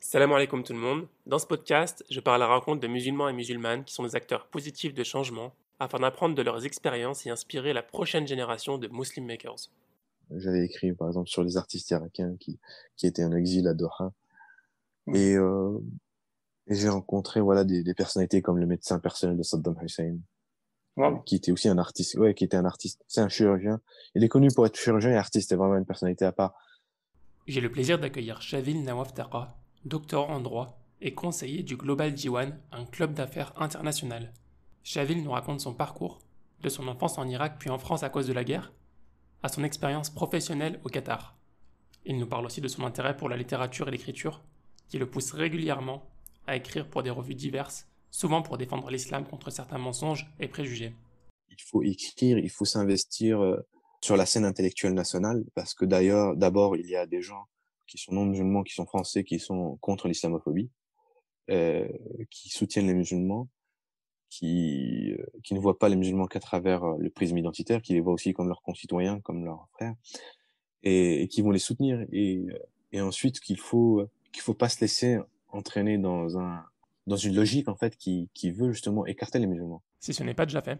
Salam alaikum tout le monde. Dans ce podcast, je parle à la rencontre de musulmans et musulmanes qui sont des acteurs positifs de changement afin d'apprendre de leurs expériences et inspirer la prochaine génération de Muslim Makers. J'avais écrit, par exemple, sur les artistes irakiens qui étaient en exil à Doha. Mhm. Et, euh, et j'ai rencontré, voilà, des personnalités comme le médecin personnel de Saddam Hussein, Wow. qui était aussi un artiste. Ouais, qui était un artiste. C'est un chirurgien. Il est connu pour être chirurgien et artiste. C'est vraiment une personnalité à part. J'ai le plaisir d'accueillir Shavil Nawaf Taqa, doctorant en droit et conseiller du Global Diwan, un club d'affaires international. Shavil nous raconte son parcours, de son enfance en Irak puis en France à cause de la guerre, à son expérience professionnelle au Qatar. Il nous parle aussi de son intérêt pour la littérature et l'écriture, qui le pousse régulièrement à écrire pour des revues diverses, souvent pour défendre l'islam contre certains mensonges et préjugés. Il faut écrire, il faut s'investir sur la scène intellectuelle nationale, parce que d'abord, il y a des gens qui sont non musulmans, qui sont français, qui sont contre l'islamophobie, euh, qui soutiennent les musulmans, qui ne voient pas les musulmans qu'à travers le prisme identitaire, qui les voient aussi comme leurs concitoyens, comme leurs frères, et qui vont les soutenir. Et ensuite qu'il faut pas se laisser entraîner dans une logique en fait qui veut justement écarter les musulmans. Si ce n'est pas déjà fait,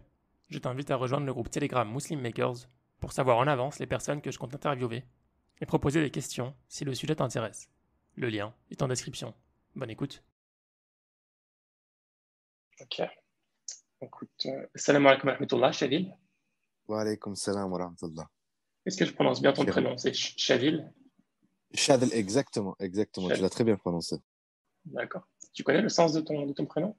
je t'invite à rejoindre le groupe Telegram Muslim Makers pour savoir en avance les personnes que je compte interviewer et proposer des questions si le sujet t'intéresse. Le lien est en description. Bonne écoute. Ok. Écoute, salam alaikum wa rahmatullah, Shavil. Wa alaykum salam wa rahmatullah. Est-ce que je prononce bien ton Khair. prénom? C'est Shavil? Shadl, exactement, exactement. Tu Shavil. l'as très bien prononcé. D'accord. Tu connais le sens de ton prénom?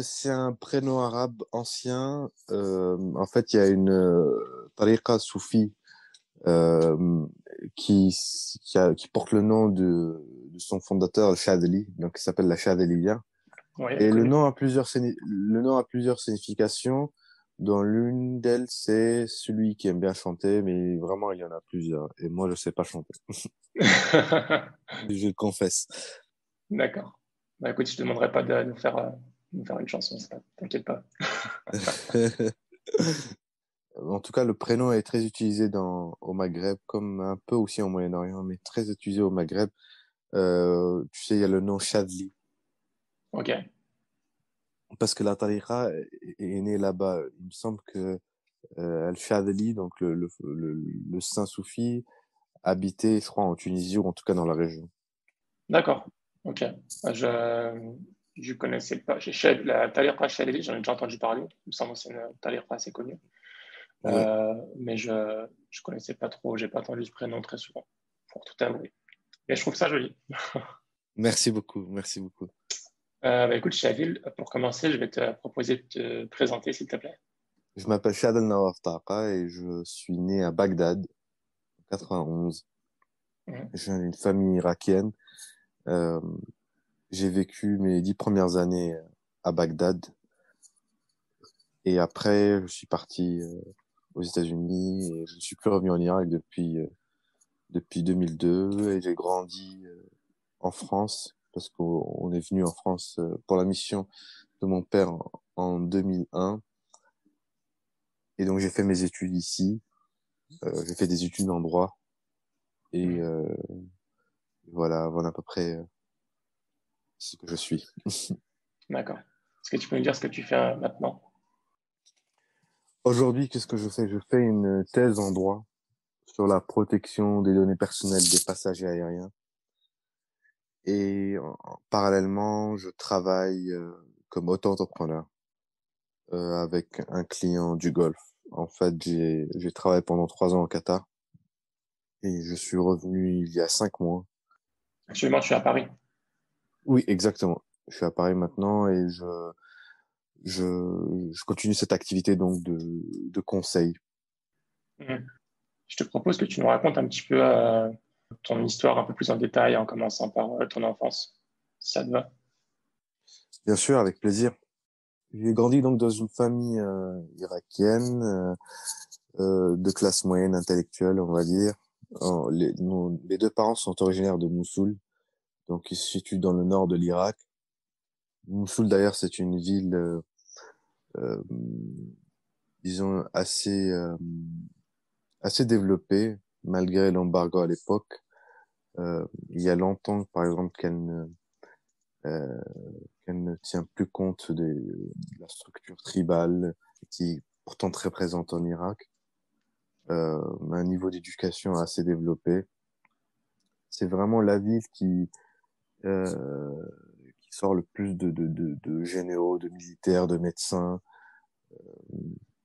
C'est un prénom arabe ancien. En fait, il y a une tariqa soufie euh, qui porte le nom de son fondateur, le Chadli, donc qui s'appelle la Chadliya. Oui, Et connu. le nom a plusieurs significations. Dont l'une d'elles, c'est celui qui aime bien chanter, mais vraiment, il y en a plusieurs. Et moi, je sais pas chanter. Je le confesse. D'accord. Bah écoute, je te demanderai pas de nous faire une chanson, t'inquiète pas. En tout cas, le prénom est très utilisé au Maghreb, comme un peu aussi au Moyen-Orient, mais très utilisé au Maghreb. Tu sais, il y a le nom Chadli, Ok. parce que la tariqa est née là-bas. Il me semble que Al-Chadli, donc le saint soufi, habitait, je crois, en Tunisie ou en tout cas dans la région. D'accord. Ok. Bah, je connaissais pas. La Taliqa Chalili, j'en ai déjà entendu parler. Il me semble que c'est une Taliqa assez connue. Ouais. Mais je connaissais pas trop. J'ai pas entendu ce prénom très souvent, pour tout avouer. Mais je trouve ça joli. Merci beaucoup, merci beaucoup. Bah, écoute, Chavil, pour commencer, je vais te proposer de te présenter, s'il te plaît. Je m'appelle Shadel Nawaf Taqa et je suis né à Bagdad, en 91. Mhm. Je viens d'une famille irakienne. Euh, j'ai vécu mes 10 premières années à Bagdad et après je suis parti aux États-Unis et je ne suis plus revenu en Irak depuis 2002 et j'ai grandi en France parce qu'on est venu en France pour la mission de mon père en 2001 et donc j'ai fait mes études ici. J'ai fait des études en droit et Mhm. voilà à peu près ce que je suis. D'accord. Est-ce que tu peux me dire ce que tu fais maintenant? Aujourd'hui, qu'est-ce que je fais? Je fais une thèse en droit sur la protection des données personnelles des passagers aériens. Et parallèlement, je travaille comme auto-entrepreneur avec un client du Golfe. En fait, j'ai travaillé pendant 3 ans au Qatar et je suis revenu il y a 5 mois. Actuellement, tu es à Paris. Oui, exactement. Je suis à Paris maintenant et je continue cette activité donc de conseil. Mhm. Je te propose que tu nous racontes un petit peu ton histoire un peu plus en détail, en commençant par ton enfance, si ça te va. Bien sûr, avec plaisir. J'ai grandi donc dans une famille irakienne de classe moyenne intellectuelle, on va dire. Les deux parents sont originaires de Mossoul, donc ils se situent dans le nord de l'Irak. Mossoul, d'ailleurs, c'est une ville, euh, disons, assez développée, malgré l'embargo à l'époque. Il y a longtemps, par exemple, euh, qu'elle ne tient plus compte de la structure tribale qui est pourtant très présente en Irak. Un niveau d'éducation assez développé. C'est vraiment la ville euh, qui sort le plus de généraux, de militaires, de médecins.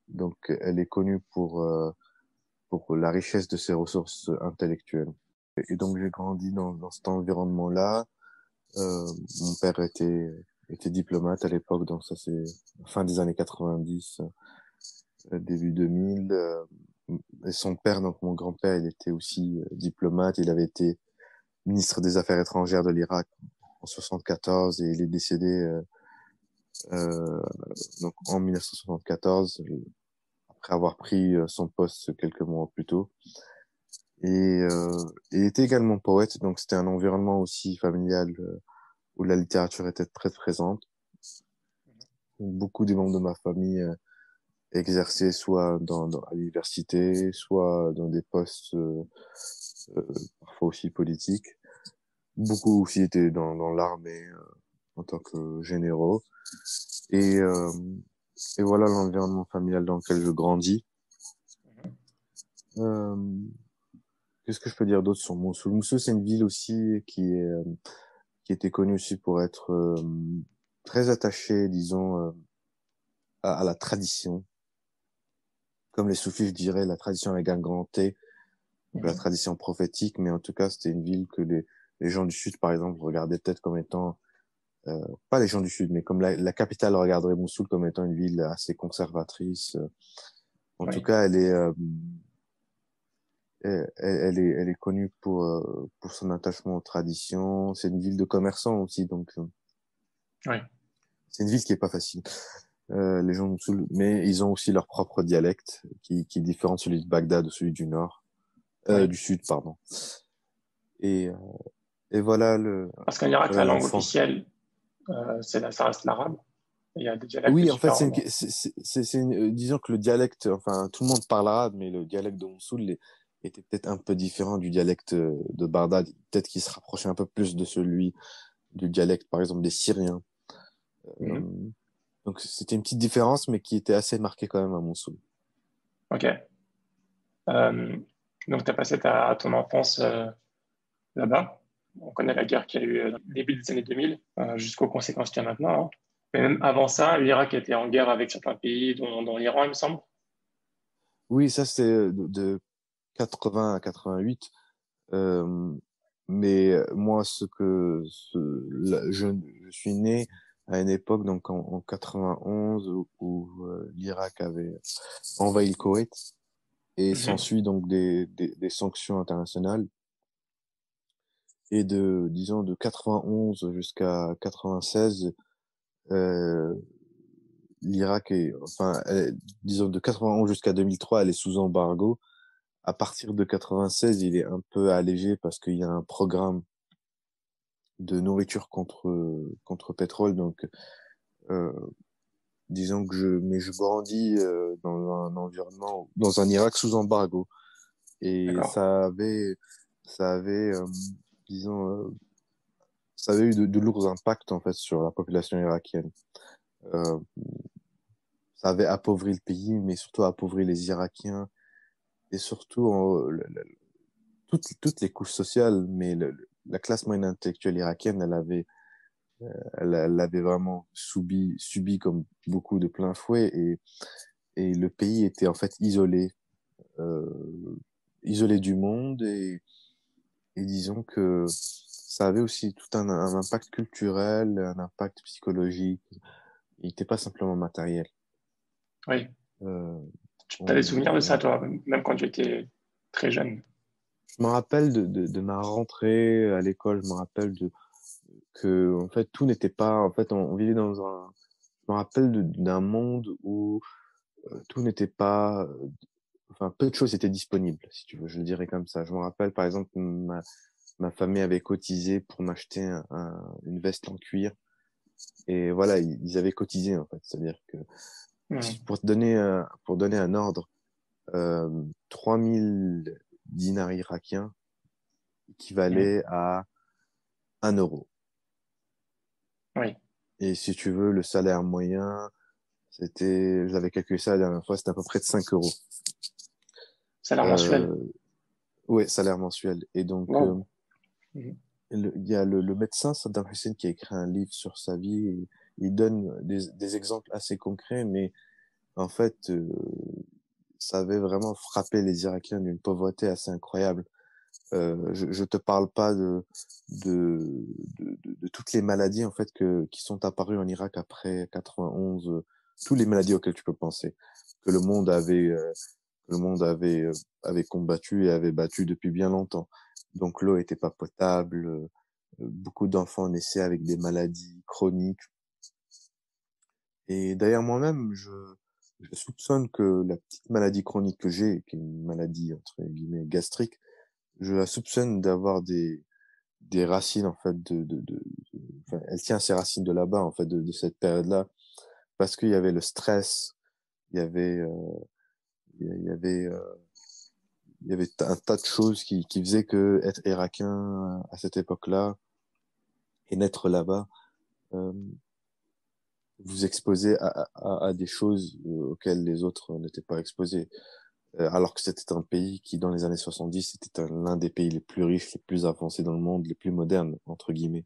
Donc, elle est connue pour la richesse de ses ressources intellectuelles. Et donc, j'ai grandi dans cet environnement-là. Euh, Mon père était diplomate à l'époque, donc ça c'est fin des années 90, début 2000. Et son père, donc mon grand-père, il était aussi diplomate. Il avait été ministre des Affaires étrangères de l'Irak en 74 et il est décédé euh, donc en 1974 après avoir pris son poste quelques mois plus tôt. Il était également poète, donc c'était un environnement aussi familial où la littérature était très présente. Beaucoup des membres de ma famille exerçaient soit à l'université, soit dans des postes euh, parfois aussi politiques. Beaucoup aussi étaient dans l'armée en tant que généraux. Et, euh, et voilà l'environnement familial dans lequel je grandis. Euh, Qu'est-ce que je peux dire d'autre sur Mossoul? Mossoul, c'est une ville aussi qui était connue aussi pour être très attachée, disons, à la tradition. Comme les soufis, je dirais, la tradition avec un grand T, donc la Mhm. tradition prophétique, mais en tout cas, c'était une ville que les gens du Sud, par exemple, regardaient peut-être comme étant, pas les gens du Sud, mais comme la capitale regarderait Mossoul comme étant une ville assez conservatrice. En tout Oui, cas, elle est connue pour son attachement aux traditions. C'est une ville de commerçants aussi, donc oui, c'est une ville qui est pas facile. Les gens de Mossoul, mais ils ont aussi leur propre dialecte qui est différent de celui de Bagdad ou celui du Nord, oui. du Sud, pardon. Et, euh, et voilà Parce qu'en Irak, voilà la langue l'enfant. officielle, ça reste l'arabe. Il y a des dialectes Oui, en fait, différents. disons que le dialecte, enfin, tout le monde parle arabe, mais le dialecte de Mossoul était peut-être un peu différent du dialecte de Bagdad. Peut-être qu'il se rapprochait un peu plus de celui du dialecte, par exemple, des Syriens. Euh, Mhm. donc, c'était une petite différence, mais qui était assez marquée quand même à Mossoul. Ok. Euh, donc, tu as passé ton enfance là-bas. On connaît la guerre qu'il y a eu début des années 2000 jusqu'aux conséquences qu'il y a maintenant, hein. Mais même avant ça, l'Irak était en guerre avec certains pays, dont l'Iran, il me semble. Oui, ça, c'est de 80 à 88. Euh, mais moi, je suis né à une époque, donc en 91, où l'Irak avait envahi le Koweït et Mhm. s'ensuit donc des sanctions internationales. Et disons, de 91 jusqu'à 96, euh, l'Irak disons, de 91 jusqu'à 2003, elle est sous embargo. À partir de 96, il est un peu allégé parce qu'il y a un programme de nourriture contre pétrole. Donc, euh, disons que je grandis dans un environnement, dans un Irak sous embargo. Et D'accord. ça avait, disons, ça avait eu de lourds impacts en fait sur la population irakienne. Euh, Ça avait appauvri le pays, mais surtout appauvri les Irakiens et surtout toutes les couches sociales. Mais la classe moyenne intellectuelle irakienne, elle avait vraiment subi comme beaucoup de plein fouet et le pays était en fait isolé du monde et disons que ça avait aussi tout un impact culturel, un impact psychologique. Il n'était pas simplement matériel. Oui. Euh, Tu as des on- souvenirs de ça, on- toi, même quand tu étais très jeune. je me rappelle de ma rentrée à l'école, je me rappelle que en fait tout n'était pas, en fait on vivait je me rappelle d'un monde où tout n'était pas, enfin, peu de choses étaient disponibles, si tu veux, je le dirais comme ça. Je me rappelle, par exemple, ma famille avait cotisé pour m'acheter une veste en cuir. Et voilà, ils avaient cotisé, en fait. C'est-à-dire que, Mhm. pour donner un ordre, 3000 dinars irakiens, Mhm. équivalait à 1 euro. Oui, Et si tu veux, le salaire moyen, j'avais calculé ça la dernière fois, c'était à peu près de 5 euros. salaire mensuel. Euh, ouais, salaire mensuel. Et donc, Wow. Mhm. il y a le médecin Saddam Hussein qui a écrit un livre sur sa vie. Et il donne des exemples assez concrets, mais en fait, ça avait vraiment frappé les Irakiens d'une pauvreté assez incroyable. Je te parle pas de, de toutes les maladies en fait qui sont apparues en Irak après 91, tous les maladies auxquelles tu peux penser, que le monde avait combattu et avait battu depuis bien longtemps. Donc l'eau était pas potable, beaucoup d'enfants naissaient avec des maladies chroniques. Et d'ailleurs moi-même, je soupçonne que la petite maladie chronique que j'ai, qui est une maladie entre guillemets gastrique, je la soupçonne d'avoir des racines en fait enfin, elle tient ses racines de là-bas en fait de cette période-là parce qu'il y avait le stress, il y avait il y avait il y avait un tas de choses qui faisaient que être irakien à cette époque-là et naître là-bas euh, vous exposait à des choses auxquelles les autres n'étaient pas exposés. Alors que c'était un pays qui, dans les années 70, était l'un des pays les plus riches, les plus avancés dans le monde, les plus modernes, entre guillemets.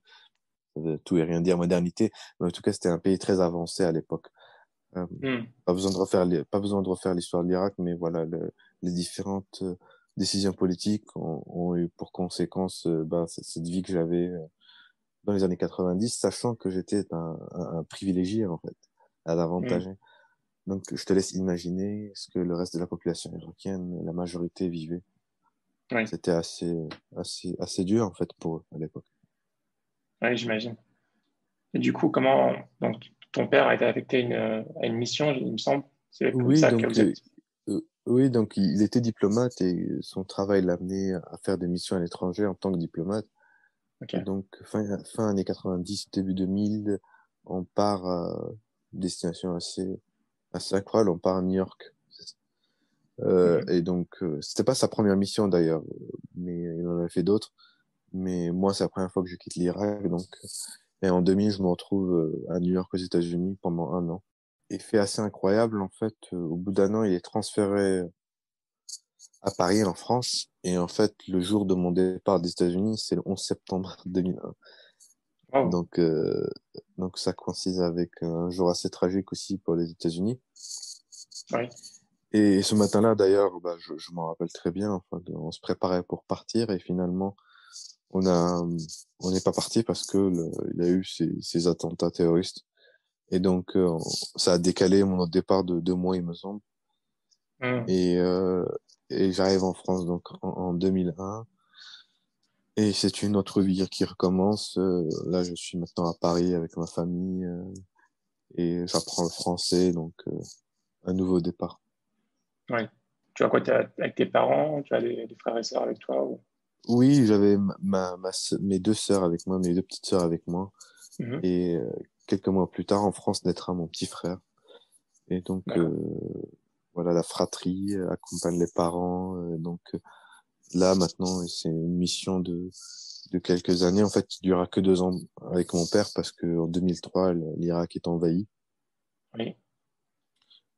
Ça veut tout et rien dire modernité, mais en tout cas, c'était un pays très avancé à l'époque. Euh, Mhm. pas besoin de refaire l'histoire de l'Irak, mais voilà, les différentes décisions politiques ont eu pour conséquence cette vie que j'avais dans les années 90, sachant que j'étais un privilégié, en fait, un Mhm. avantagé. Donc, je te laisse imaginer ce que le reste de la population irakienne, la majorité vivait. Oui, C'était assez dur, en fait, pour eux, à l'époque. oui, j'imagine. Et du coup, comment donc ton père a été affecté à une mission, il me semble. C'est comme Oui, ça que donc, vous êtes. oui, donc, il était diplomate et son travail l'a amené à faire des missions à l'étranger en tant que diplomate. Ok. Et donc, fin années 90, début 2000, on part à une destination assez incroyable, on part à New York. Mhm. Et donc, c'était pas sa première mission d'ailleurs, mais il en a fait d'autres. Mais moi, c'est la première fois que je quitte l'Irak, donc, et en 2000, je me retrouve à New York aux États-Unis pendant un an. Et fait assez incroyable, en fait, au bout d'un an, il est transféré à Paris, en France. Et en fait, le jour de mon départ des États-Unis, c'est le 11 septembre 2001. Wow. Donc, donc ça coïncide avec un jour assez tragique aussi pour les États-Unis. Oui. Et ce matin-là, d'ailleurs, je m'en rappelle très bien. Enfin, on se préparait pour partir et finalement, on a, on n'est pas parti parce que il y a eu ces attentats terroristes. Et donc, ça a décalé mon départ de 2 mois, il me semble. Mhm. Et, euh, et j'arrive en France donc en 2001. Et c'est une autre vie qui recommence. Là, je suis maintenant à Paris avec ma famille et j'apprends le français, donc un nouveau départ. Oui. Tu as quoi? T'es avec tes parents? Tu as des frères et sœurs avec toi ou... Oui, j'avais mes deux sœurs avec moi, mes deux petites sœurs avec moi. Mhm. Et quelques mois plus tard, en France, naîtra mon petit frère. Et donc, D'accord. voilà, la fratrie accompagne les parents. Donc là, maintenant, c'est une mission de quelques années, en fait, qui durera que 2 ans avec mon père parce que en 2003, l'Irak est envahi. Oui.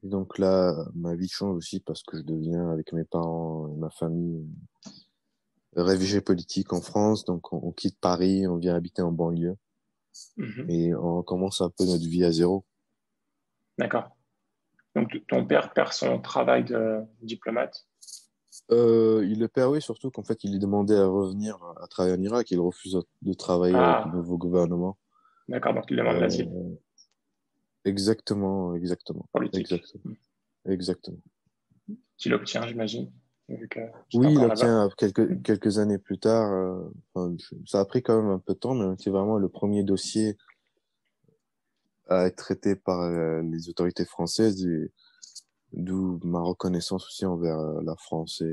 Et donc là, ma vie change aussi parce que je deviens, avec mes parents et ma famille, réfugié politique en France. Donc on quitte Paris, on vient habiter en banlieue Mhm. et on commence un peu notre vie à zéro. D'accord. Donc ton père perd son travail de diplomate. Il le perd, oui, surtout qu'en fait, il est demandé à revenir à travailler en Irak. Il refuse de travailler avec le Ah, nouveau gouvernement. d'accord. Donc il demande l'asile Euh, exactement, exactement, politique. exactement, exactement. Qu'il obtient, j'imagine, vu que j'étais Oui, il encore là-bas. obtient quelques années plus tard. Enfin, ça a pris quand même un peu de temps, mais c'est vraiment le premier dossier à être traité par les autorités françaises, et d'où ma reconnaissance aussi envers la France et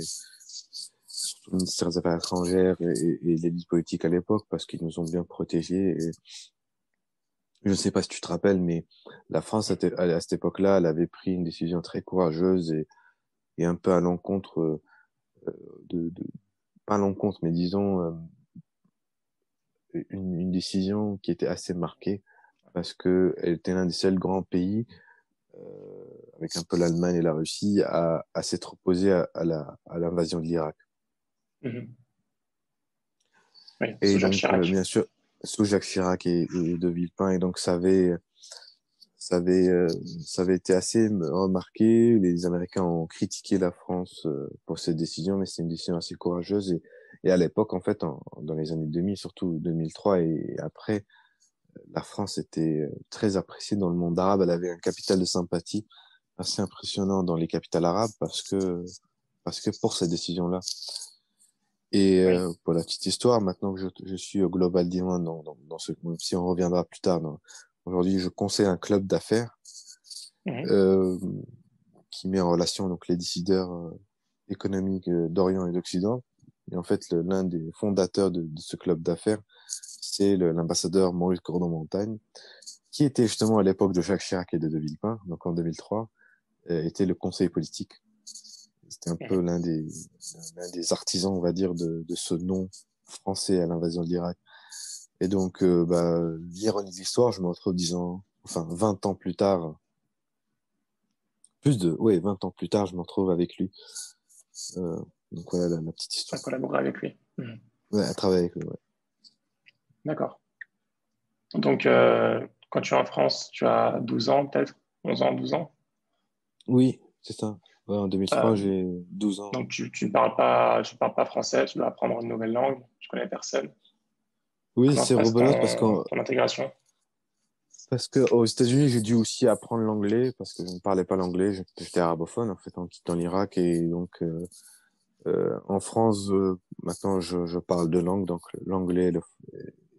surtout le ministère des Affaires étrangères et l'élite politique à l'époque, parce qu'ils nous ont bien protégés. Et je ne sais pas si tu te rappelles, mais la France, à cette époque-là, elle avait pris une décision très courageuse et un peu à l'encontre de, de, pas l'encontre, mais disons une décision qui était assez marquée parce que elle était l'un des seuls grands pays, avec un peu l'Allemagne et la Russie, à s'être opposé à l'invasion de l'Irak. Mhm. Oui, sous Et Jacques donc, Chirac. bien sûr, sous Jacques Chirac et de Villepin, et donc ça avait, euh, ça avait été assez remarqué. Les Américains ont critiqué la France pour cette décision, mais c'est une décision assez courageuse. Et à l'époque, en fait, dans les années 2000, surtout 2003 et après, la France était très appréciée dans le monde arabe. Elle avait un capital de sympathie assez impressionnant dans les capitales arabes parce que pour cette décision-là. Et Oui. pour la petite histoire, maintenant que je suis au Global Diamond, dans ce, même si on reviendra plus tard, aujourd'hui, je conseille un club d'affaires Mhm. euh, qui met en relation donc les décideurs économiques d'Orient et d'Occident. Et en fait, l'un des fondateurs de ce club d'affaires, c'est l'ambassadeur Maurice Cordon-Montagne, qui était justement à l'époque de Jacques Chirac et de Villepin, donc en 2003, était le conseiller politique. C'était un peu Mhm. l'un des artisans, on va dire, de ce nom français à l'invasion de l'Irak. Et donc, l'ironie de l'histoire, je me retrouve 20 ans plus tard, ouais, 20 ans plus tard, je me retrouve avec lui. Euh, donc voilà la petite À histoire. collaborer avec lui. Mhm. Ouais, à travailler avec lui, ouais. D'accord. Donc, quand tu es en France, tu as 12 ans, peut-être 11 ans, 12 ans. Oui, c'est ça. Ouais, en Euh, 2003, j'ai 12 ans. donc, tu ne parles pas français, tu dois apprendre une nouvelle langue, tu connais personne. Oui, Comment se c'est passe rebelote ton intégration? parce que aux États-Unis, j'ai dû aussi apprendre l'anglais parce que je ne parlais pas l'anglais. J'étais arabophone en fait en quittant l'Irak et donc en France maintenant je parle deux langues donc l'anglais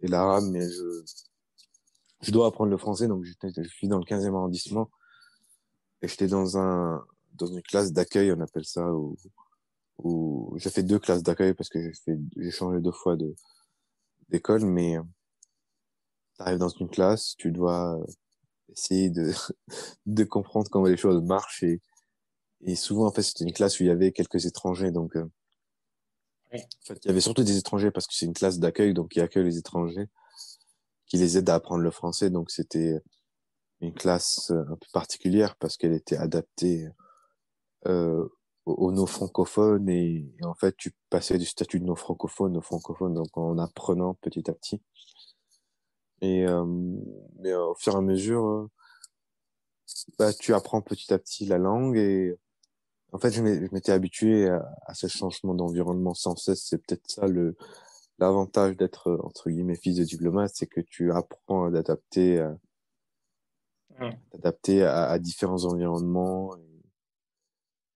et l'arabe, mais je dois apprendre le français donc je suis dans le 15e arrondissement et j'étais dans une classe d'accueil, on appelle ça, où j'ai fait deux classes d'accueil parce que j'ai changé deux fois d'école, mais t'arrives dans une classe, tu dois essayer de comprendre comment les choses marchent et souvent en fait c'était une classe où il y avait quelques étrangers donc Oui. en fait il y avait surtout des étrangers parce que c'est une classe d'accueil donc qui accueille les étrangers, qui les aide à apprendre le français, donc c'était une classe un peu particulière parce qu'elle était adaptée euh, aux no francophones et en fait tu passais du statut de no francophone au francophone donc en apprenant petit à petit et mais au fur et à mesure tu apprends petit à petit la langue et en fait je m'étais habitué à ce changement d'environnement sans cesse. C'est peut-être ça l'avantage d'être entre guillemets fils de diplomate, c'est que tu apprends à Mhm. à différents environnements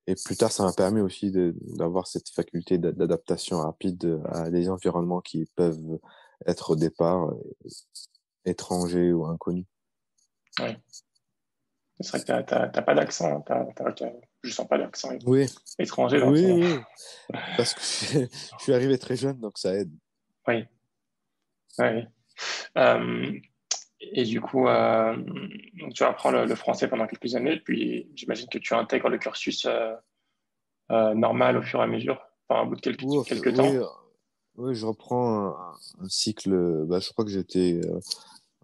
et plus tard ça m'a permis aussi d'avoir cette faculté d'adaptation rapide à des environnements qui peuvent être au départ étrangers ou inconnus. Oui. C'est vrai que t'as pas d'accent, je sens pas d'accent Oui, étranger dans oui, ton. oui, parce que je suis arrivé très jeune, donc ça aide. Oui, oui. Euh, et du coup, donc tu apprends le français pendant quelques années, puis j'imagine que tu intègres le cursus normal au fur et à mesure, enfin, au bout de quelques Oui, temps. oui, je reprends un cycle. Je crois que j'étais,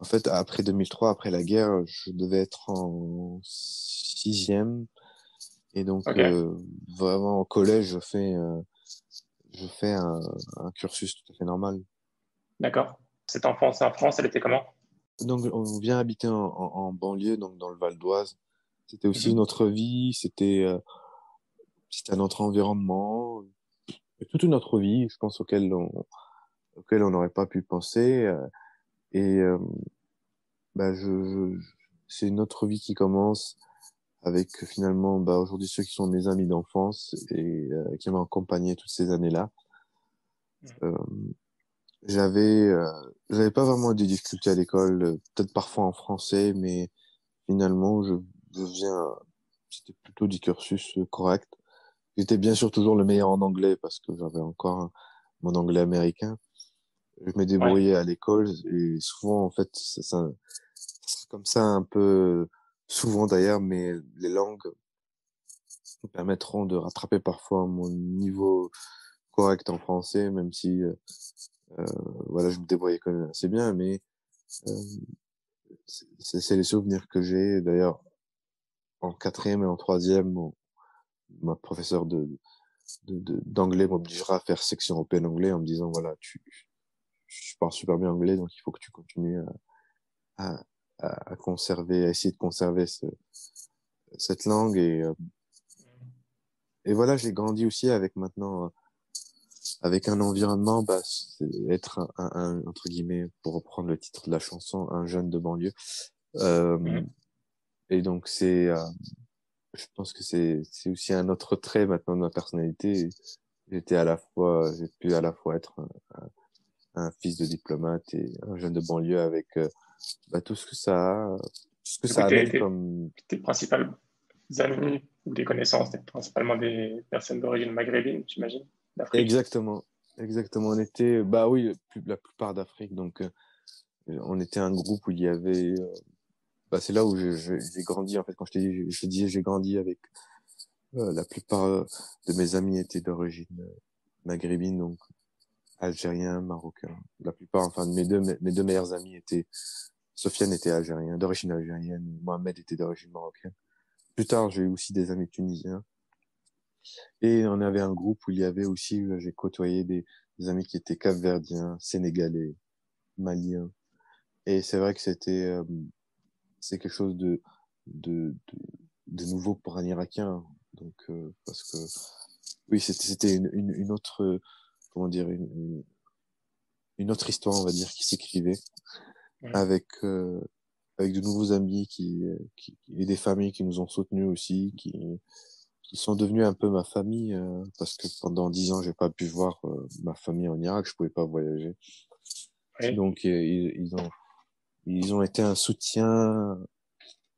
en fait, après 2003, après la guerre, je devais être en sixième, et donc Ok, vraiment au collège, je fais un cursus tout à fait normal. d'accord. Cette enfance en France, elle était comment? Donc on vient habiter en banlieue, donc dans le Val d'Oise. C'était aussi une Mhm. autre vie, c'était un autre environnement, et toute une autre vie, je pense auquel on n'aurait pas pu penser. Et bah, c'est une autre vie qui commence avec finalement aujourd'hui ceux qui sont mes amis d'enfance et qui m'ont accompagné toutes ces années-là. Euh, j'avais j'avais pas vraiment des difficultés à l'école, peut-être parfois en français, mais finalement je faisais c'était plutôt du cursus correct. J'étais bien sûr toujours le meilleur en anglais parce que j'avais encore mon anglais américain. Je me Ouais, débrouillais à l'école et souvent en fait c'est comme ça un peu souvent d'ailleurs, mais les langues me permettront de rattraper parfois mon niveau correct en français, même si euh, voilà, je me débrouillais quand même assez bien, mais euh, c'est les souvenirs que j'ai. D'ailleurs, en quatrième et en troisième, ma professeure d'anglais m'obligera à faire section européenne anglais en me disant, voilà, tu parles super bien anglais, donc il faut que tu continues à, à conserver, à essayer de conserver cette langue. Et voilà, j'ai grandi aussi avec maintenant, avec un environnement, bah, c'est être entre guillemets, pour reprendre le titre de la chanson, un jeune de banlieue. Euh, Mhm. et donc je pense que c'est aussi un autre trait maintenant de ma personnalité. J'ai pu à la fois être un fils de diplomate et un jeune de banlieue avec bah, tout ce que Du coup, ça amène comme tes principales amis ou des connaissances, c'est principalement des personnes d'origine maghrébine, j'imagine, d'Afrique. exactement, exactement. On était, bah oui, la plupart d'Afrique. Donc, on était un groupe où il y avait, bah c'est là où j'ai grandi en fait. Quand je te disais, j'ai grandi avec la plupart de mes amis étaient d'origine maghrébine, donc algérien, marocain. La plupart, enfin, mes deux meilleurs amis étaient, Sofiane était algérien, d'origine algérienne, Mohamed était d'origine marocaine. Plus tard, j'ai eu aussi des amis tunisiens. Et on avait un groupe où il y avait aussi, j'ai côtoyé des amis qui étaient capverdiens, sénégalais, maliens. Et c'est vrai que c'est quelque chose de, de nouveau pour un Irakien. Donc, parce que, oui, c'était une autre, comment dire, une autre histoire, on va dire, qui s'écrivait Mhm. avec, avec de nouveaux amis et des familles qui nous ont soutenus aussi, qui sont devenus un peu ma famille, parce que pendant 10 ans, j'ai pas pu voir ma famille en Irak, je pouvais pas voyager. Oui. Donc, ils ont été un soutien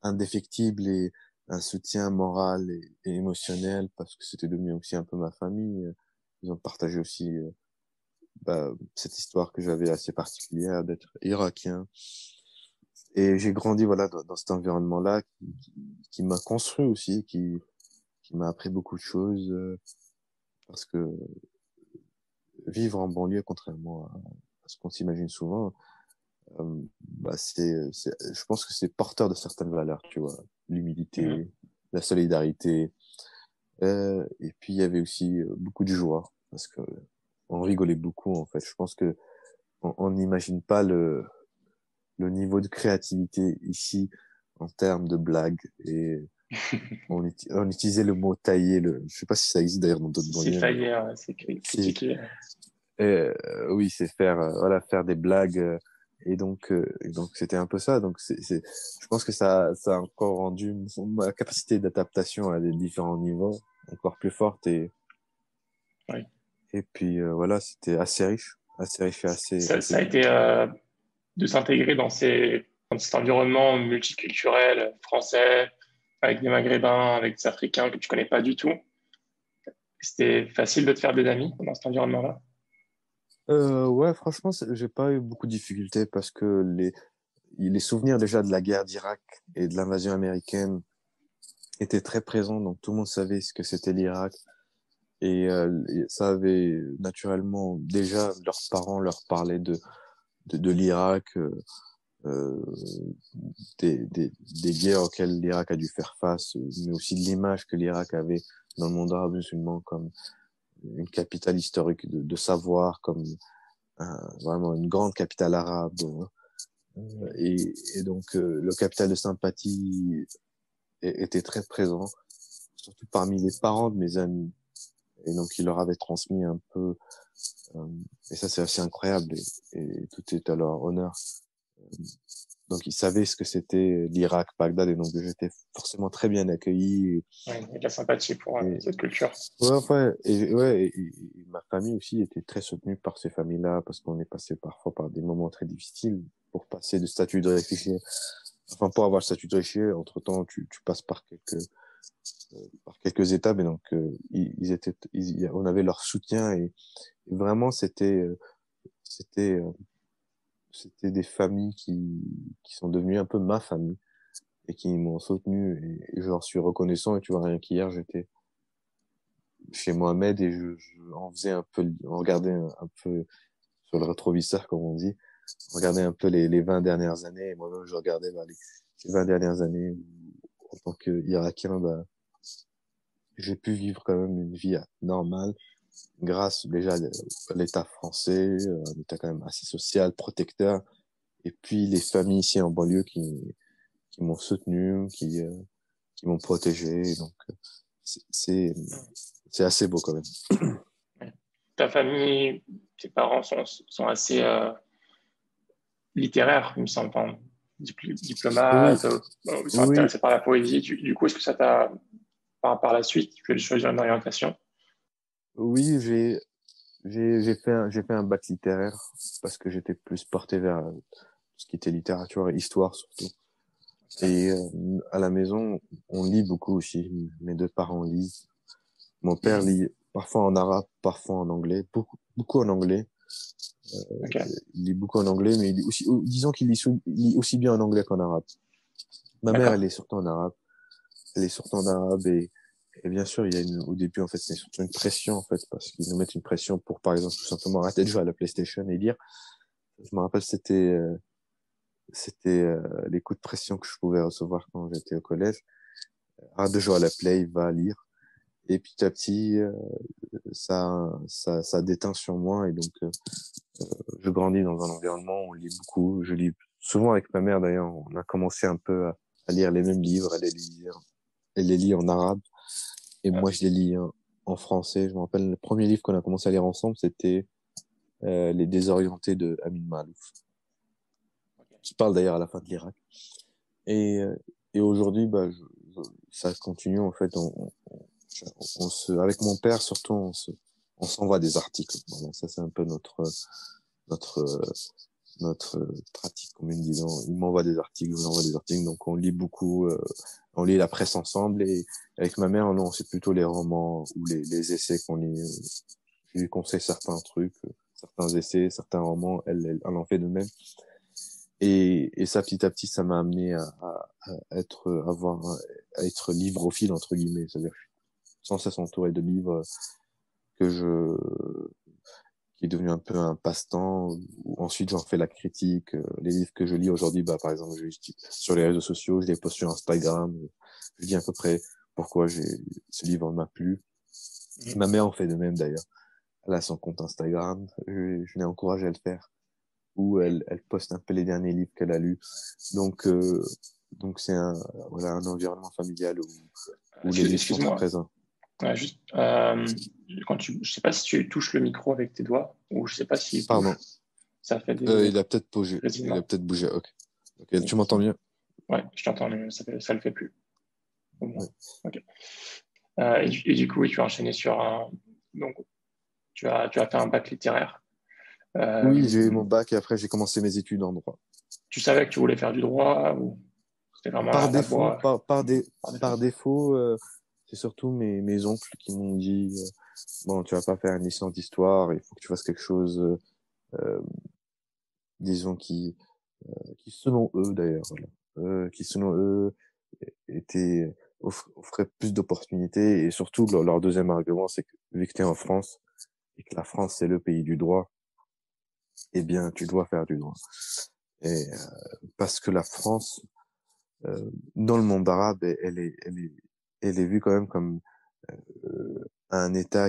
indéfectible et un soutien moral et émotionnel parce que c'était devenu aussi un peu ma famille. Ils ont partagé aussi bah, cette histoire que j'avais assez particulière d'être irakien. Et j'ai grandi voilà dans cet environnement-là qui m'a construit aussi, qui m'a appris beaucoup de choses parce que vivre en banlieue, contrairement à ce qu'on s'imagine souvent, bah je pense que c'est porteur de certaines valeurs, tu vois, Mhm. l'humilité, la solidarité. Et puis il y avait aussi beaucoup de joie parce que on rigolait beaucoup en fait. Je pense que on n'imagine pas le niveau de créativité ici en termes de blagues et on utilisait le mot tailler. Je sais pas si ça existe d'ailleurs dans d'autres Si c'est banlieues, mais taillé, c'est c'est critiqué. oui, c'est faire voilà faire des blagues et donc c'était un peu ça. Donc je pense que ça a encore rendu ma capacité d'adaptation à des différents niveaux encore plus forte Oui. et puis voilà, c'était assez riche et assez Ça a été de s'intégrer dans cet environnement multiculturel français, avec des Maghrébins, avec des Africains que tu connais pas du tout. C'était facile de te faire des amis dans cet environnement-là. ouais, franchement, j'ai pas eu beaucoup de difficultés parce que les souvenirs déjà de la guerre d'Irak et de l'invasion américaine étaient très présents, donc tout le monde savait ce que c'était l'Irak. Et ça avait naturellement déjà leurs parents leur parlaient de l'Irak, euh, des guerres auxquelles l'Irak a dû faire face, mais aussi de l'image que l'Irak avait dans le monde arabe musulman comme une capitale historique de savoir, comme vraiment une grande capitale arabe. Et donc le capital de sympathie était très présent, surtout parmi les parents de mes amis. Et donc il leur avait transmis un peu, euh, et ça c'est assez incroyable, et tout est à leur honneur. Donc ils savaient ce que c'était l'Irak, Bagdad, et donc j'étais forcément très bien accueilli. Oui, il y a de la sympathie pour Et, cette culture. et ma famille aussi était très soutenue par ces familles-là, parce qu'on est passé parfois par des moments très difficiles pour passer de statut de réfugié. Enfin, pour avoir le statut de réfugié, entre-temps, tu passes par quelques étapes, et donc on avait leur soutien, et vraiment, c'était, euh, c'était des familles qui sont devenues un peu ma famille et qui m'ont soutenu, et je leur suis reconnaissant. Et tu vois, rien qu'hier, chez Mohamed et on faisait un peu, on regardait un peu sur le rétroviseur, comme on dit, on regardait un peu les 20 dernières années et moi-même, je regardais bah, les 20 dernières années où, en tant qu'Irakien, bah, j'ai pu vivre quand même une vie normale grâce déjà à l'État français, un État quand même assez social, protecteur, et puis les familles ici en banlieue qui m'ont soutenu, qui m'ont protégé. Donc c'est c'est c'est assez beau quand même. Ouais. Ta famille, tes parents sont assez littéraires, il me semble, enfin, Oui, diplomates, ils sont oui, intéressés par la poésie. Du coup, est-ce que ça t'a, par la suite, tu as choisi une orientation? oui, j'ai fait un bac littéraire parce que j'étais plus porté vers ce qui était littérature et histoire surtout. Et à la maison, on lit beaucoup aussi. Mes deux parents lisent. Mon père Mhm. lit parfois en arabe, parfois en anglais, beaucoup en anglais. Ok, Il lit beaucoup en anglais, mais il lit aussi, disons qu'il il lit aussi bien en anglais qu'en arabe. Ma mère, elle d'accord. est surtout en arabe. Elle est surtout en arabe et bien sûr, il y a au début, en fait, c'est surtout une pression, en fait, parce qu'ils nous mettent une pression pour, par exemple, tout simplement arrêter de jouer à la PlayStation et lire. Je me rappelle, c'était les coups de pression que je pouvais recevoir quand j'étais au collège. Arrête de jouer à la Play, va lire. Et petit à petit, ça déteint sur moi et donc je grandis dans un environnement où on lit beaucoup. Je lis souvent avec ma mère d'ailleurs. On a commencé un peu à lire les mêmes livres, elle les lit en arabe et moi je les lis en français. Je me rappelle le premier livre qu'on a commencé à lire ensemble, c'était Les Désorientés de Amin Maalouf, qui parle d'ailleurs à la fin de l'Irak. Et et aujourd'hui, bah, ça continue en fait. Avec mon père surtout, on s'envoie des articles. Voilà, ça c'est un peu notre notre pratique commune, disons. Il m'envoie des articles, je lui envoie des articles, donc on lit beaucoup, on lit la presse ensemble et avec ma mère, non, c'est plutôt les romans ou les essais qu'on lit. Je lui conseille certains trucs, certains essais, certains romans, elle en fait de même. Et ça, petit à petit, ça m'a amené à être, à être livrophile, entre guillemets. C'est-à-dire que je suis sans cesse entouré de livres que je, qui est devenu un peu un passe-temps. Ensuite, j'en fais la critique. Les livres que je lis aujourd'hui, bah, par exemple, sur les réseaux sociaux, je les poste sur Instagram. Je dis à peu près pourquoi ce livre m'a plu. Mhm. Ma mère en fait de même d'ailleurs. Elle a son compte Instagram. Je l'ai encouragée à le faire. Où elle poste un peu les derniers livres qu'elle a lus. Donc, donc c'est voilà, un environnement familial où les livres sont très Excuse-moi, présents. ouais, juste, je sais pas si tu touches le micro avec tes doigts ou je sais pas s'il Pardon. bouge. Ça fait des Il a peut-être bougé. Il a grésillements. peut-être bougé. Ok. Ok. Tu m'entends mieux? Ouais, je t'entends, mais ça le fait plus. Au moins. Ouais. Ok. Et du coup, oui, tu as enchaîné sur un. Donc, tu as fait un bac littéraire. Oui, j'ai eu Euh, mon bac et après j'ai commencé mes études en droit. Tu savais que tu voulais faire du droit ou c'était vraiment Par la défaut, voie par par défaut? défaut, c'est surtout mes oncles qui m'ont dit, bon, tu vas pas faire une licence d'histoire, il faut que tu fasses quelque chose, euh, disons qui selon eux d'ailleurs, voilà, qui selon eux étaient offraient plus d'opportunités et surtout leur deuxième argument c'est que vu que tu es en France et que la France c'est le pays du droit, eh bien tu dois faire du droit. Et parce que la France dans le monde arabe elle est vue quand même comme un État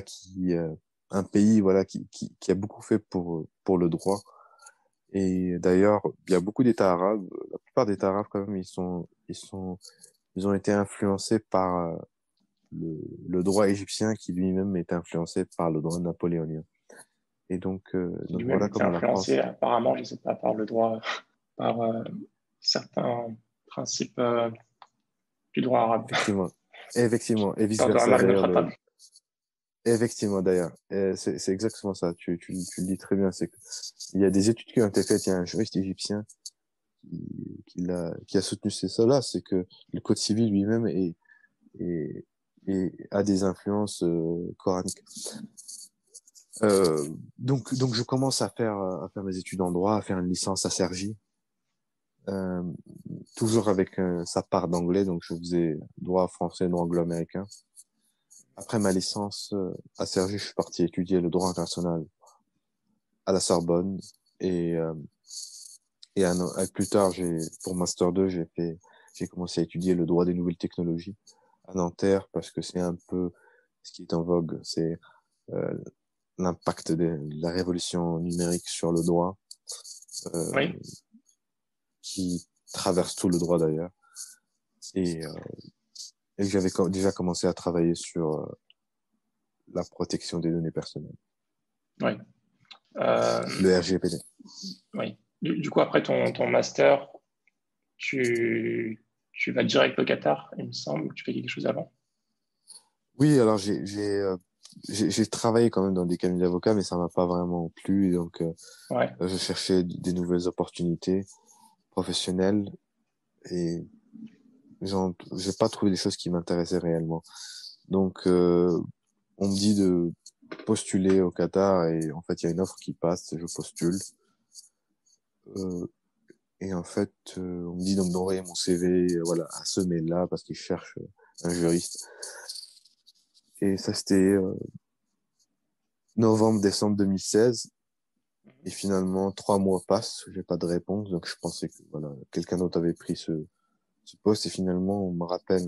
un pays voilà qui a beaucoup fait pour le droit. Et d'ailleurs, il y a beaucoup d'États arabes. La plupart des États arabes, quand même, ils ont été influencés par le droit égyptien qui lui-même est influencé par le droit napoléonien. Et Qui donc lui-même voilà était comment la influencé France, apparemment, je ne sais pas, par le droit, par certains principes du droit arabe. effectivement, effectivement, et Sorte de vice-versa Omar ibn d'ailleurs, Khattab. effectivement d'ailleurs, et c'est exactement ça. Tu le dis très bien, c'est que il y a des études qui ont été faites. Il y a un juriste égyptien qui a soutenu cela, c'est que le code civil lui-même et, et a des influences coraniques. Donc je commence à faire mes études en droit, à faire une licence à Cergy, euh, toujours avec sa part d'anglais, donc je faisais droit français, droit anglo-américain. après ma licence à Cergy, je suis parti étudier le droit international à la Sorbonne et plus tard, pour Master 2, j'ai commencé à étudier le droit des nouvelles technologies à Nanterre parce que c'est un peu ce qui est en vogue, c'est euh, l'impact de la révolution numérique sur le droit, euh, Oui. qui traverse tout le droit d'ailleurs. Et, euh, et que j'avais déjà commencé à travailler sur la protection des données personnelles, Oui. Euh, le RGPD. oui. Du coup, après ton master, tu vas direct au Qatar, il me semble, ou tu fais quelque chose avant? Oui, alors j'ai travaillé quand même dans des cabinets d'avocats, mais ça m'a pas vraiment plu. Donc, Ouais. je cherchais des nouvelles opportunités professionnelles et j'ai pas trouvé des choses qui m'intéressaient réellement. Donc, on me dit de postuler au Qatar et en fait, il y a une offre qui passe, je postule. Euh, et en fait, on me dit donc d'envoyer mon CV, voilà, à ce mail-là parce qu'ils cherchent un juriste. Et ça, c'était novembre-décembre 2016. Et finalement, 3 mois passent, j'ai pas de réponse. Donc, je pensais que voilà, quelqu'un d'autre avait pris ce poste. Et finalement, on me rappelle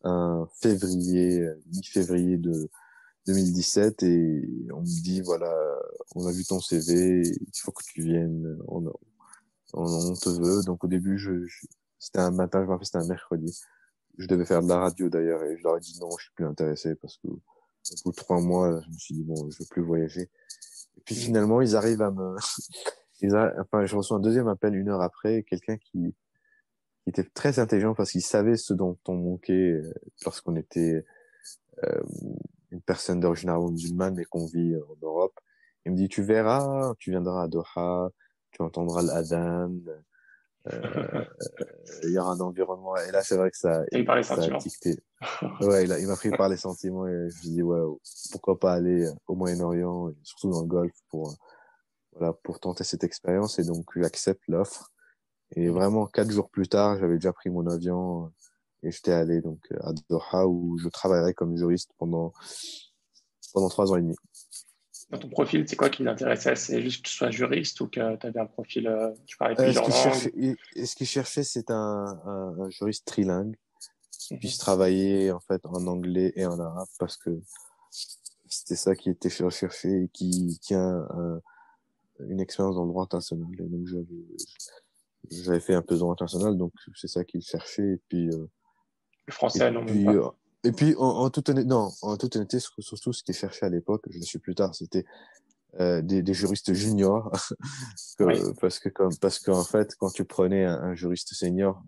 un février, mi-février de 2017 et on me dit voilà, on a vu ton CV, il faut que tu viennes, on te veut. Donc au début, c'était un matin, je me rappelle, c'était un mercredi. Je devais faire de la radio d'ailleurs et je leur ai dit non, je suis plus intéressé parce que au bout de 3 mois, je me suis dit bon, je veux plus voyager. Et puis Mm. finalement, ils arrivent à me, enfin, je reçois un deuxième appel 1 heure après, quelqu'un qui était très intelligent parce qu'il savait ce dont on manquait lorsqu'on était euh, une personne d'origine arabo-musulmane mais qu'on vit en Europe. Il me dit, tu verras, tu viendras à Doha, tu entendras l'adhan, euh, il y aura un environnement. Et là, c'est vrai que T'as eu par les ça a sentiments. tiqué. Ouais, il m'a pris par les sentiments et je me suis dit, ouais, pourquoi pas aller au Moyen-Orient, et surtout dans le Golfe, voilà, pour tenter cette expérience. Et donc, j'accepte l'offre. Et Mm. vraiment, 4 jours plus tard, j'avais déjà pris mon avion et j'étais allé donc à Doha où je travaillerai comme juriste pendant 3 ans et demi. Dans ton profil, c'est quoi qui t'intéressait? C'est juste que tu sois juriste ou que tu avais un profil, tu parlais plusieurs langues? Ce qu'il cherchait, c'est un juriste trilingue qui puisse Mhm. travailler en fait en anglais et en arabe parce que c'était ça qui était recherché et qui a une expérience dans le droit international. Et donc j'avais fait un peu de droit international, donc c'est ça qu'il cherchait. Le Et français, non, même puis, pas. euh, et puis en toute honnêteté, non, en toute honnêteté, surtout ce qui est cherché à l'époque, je le suis plus tard, c'était des juristes juniors, Oui, parce qu'en fait, quand tu prenais un juriste senior,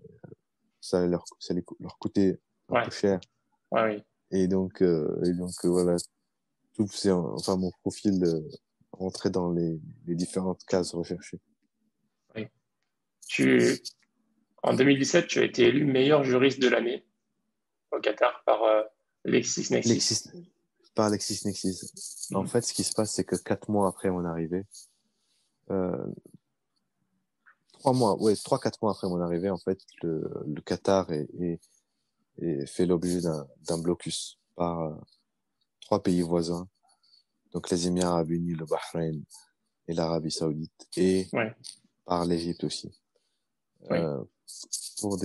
leur coûtait un peu ouais, cher. ouais, oui. Voilà, enfin mon profil rentrait dans les différentes cases recherchées. Oui. Tu, En 2017, tu as été élu meilleur juriste de l'année au Qatar par LexisNexis. Lexis, par LexisNexis. En Mhm. fait, ce qui se passe, c'est que 4 mois après mon arrivée, euh, 3 mois, ouais, 4 mois après mon arrivée, en fait, le Qatar est fait l'objet d'un blocus par 3 pays voisins, donc les Émirats Arabes Unis, le Bahreïn et l'Arabie Saoudite, et Ouais, par l'Égypte aussi, oui. euh, pour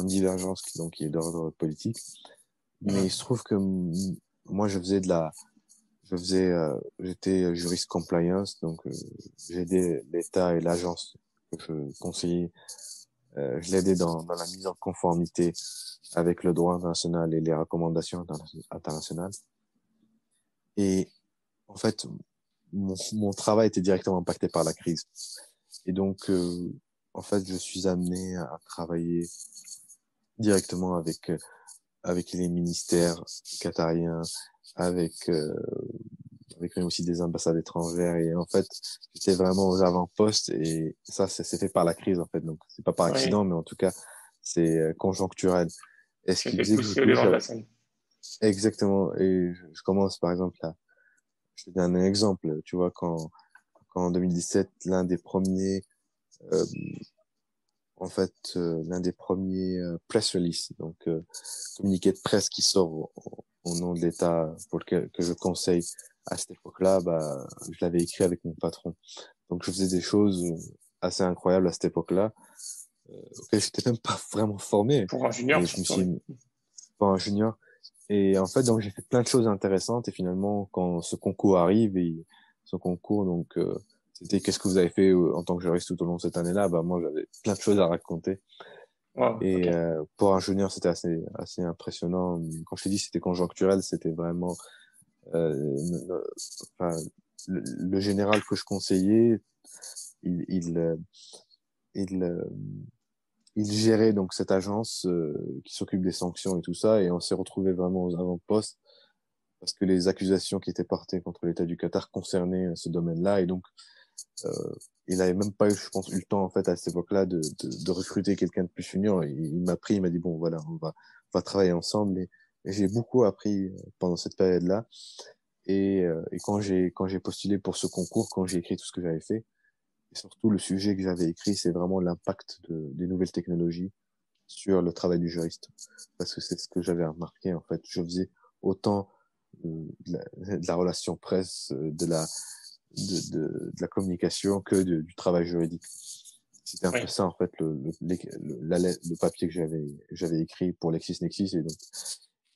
une divergence qui est d'ordre politique. Mais il Mhm. se trouve que moi, j'étais juriste compliance, donc j'aidais l'État et l'agence que je conseillais, je l'aidais dans la mise en conformité avec le droit international et les recommandations internationales. Et en fait, mon travail était directement impacté par la crise. Et donc, en fait, je suis amené à travailler directement avec les ministères qatariens, avec, euh, avec même aussi des ambassades étrangères. Et en fait, j'étais vraiment aux avant-postes et ça, c'est fait par la crise, en fait. Donc, c'est pas par Oui, accident, mais en tout cas, c'est conjoncturel. Et ce tu as qui été faisait que du poussé au coup, devant de la scène. exactement. Et je commence, par exemple, je te donne un exemple. Tu vois, quand en 2017, l'un des premiers, euh, en fait l'un des premiers press release, donc communiqué de presse qui sort au nom de l'État pour lequel que je conseille à cette époque-là, bah je l'avais écrit avec mon patron. Donc je faisais des choses assez incroyables à cette époque-là, auxquelles j'étais même pas vraiment formé, Pour un junior, et je me surtout, suis oui. pas un junior. Et en fait, donc j'ai fait plein de choses intéressantes. Et finalement, quand ce concours arrive, et ce concours, donc c'était qu'est-ce que vous avez fait en tant que juriste tout au long de cette année-là? Bah moi, j'avais plein de choses à raconter. Wow, ok. Et pour un junior, c'était assez impressionnant. Quand je t'ai dit c'était conjoncturel, c'était vraiment enfin, le général que je conseillais, il il euh, il, euh, il gérait donc cette agence qui s'occupe des sanctions et tout ça. Et on s'est retrouvé vraiment aux avant-postes parce que les accusations qui étaient portées contre l'État du Qatar concernaient ce domaine-là. Et donc, euh, il avait même pas eu, je pense, eu le temps, en fait, à cette époque-là, de recruter quelqu'un de plus junior. Il m'a pris, il m'a dit, bon, voilà, on va travailler ensemble. Et j'ai beaucoup appris pendant cette période-là. Et quand j'ai postulé pour ce concours, quand j'ai écrit tout ce que j'avais fait, et surtout le sujet que j'avais écrit, c'est vraiment l'impact des nouvelles technologies sur le travail du juriste. Parce que c'est ce que j'avais remarqué, en fait. Je faisais autant de la relation presse, de la communication que du travail juridique. C'était un peu Oui. ça, en fait, le papier que j'avais écrit pour LexisNexis. Et donc,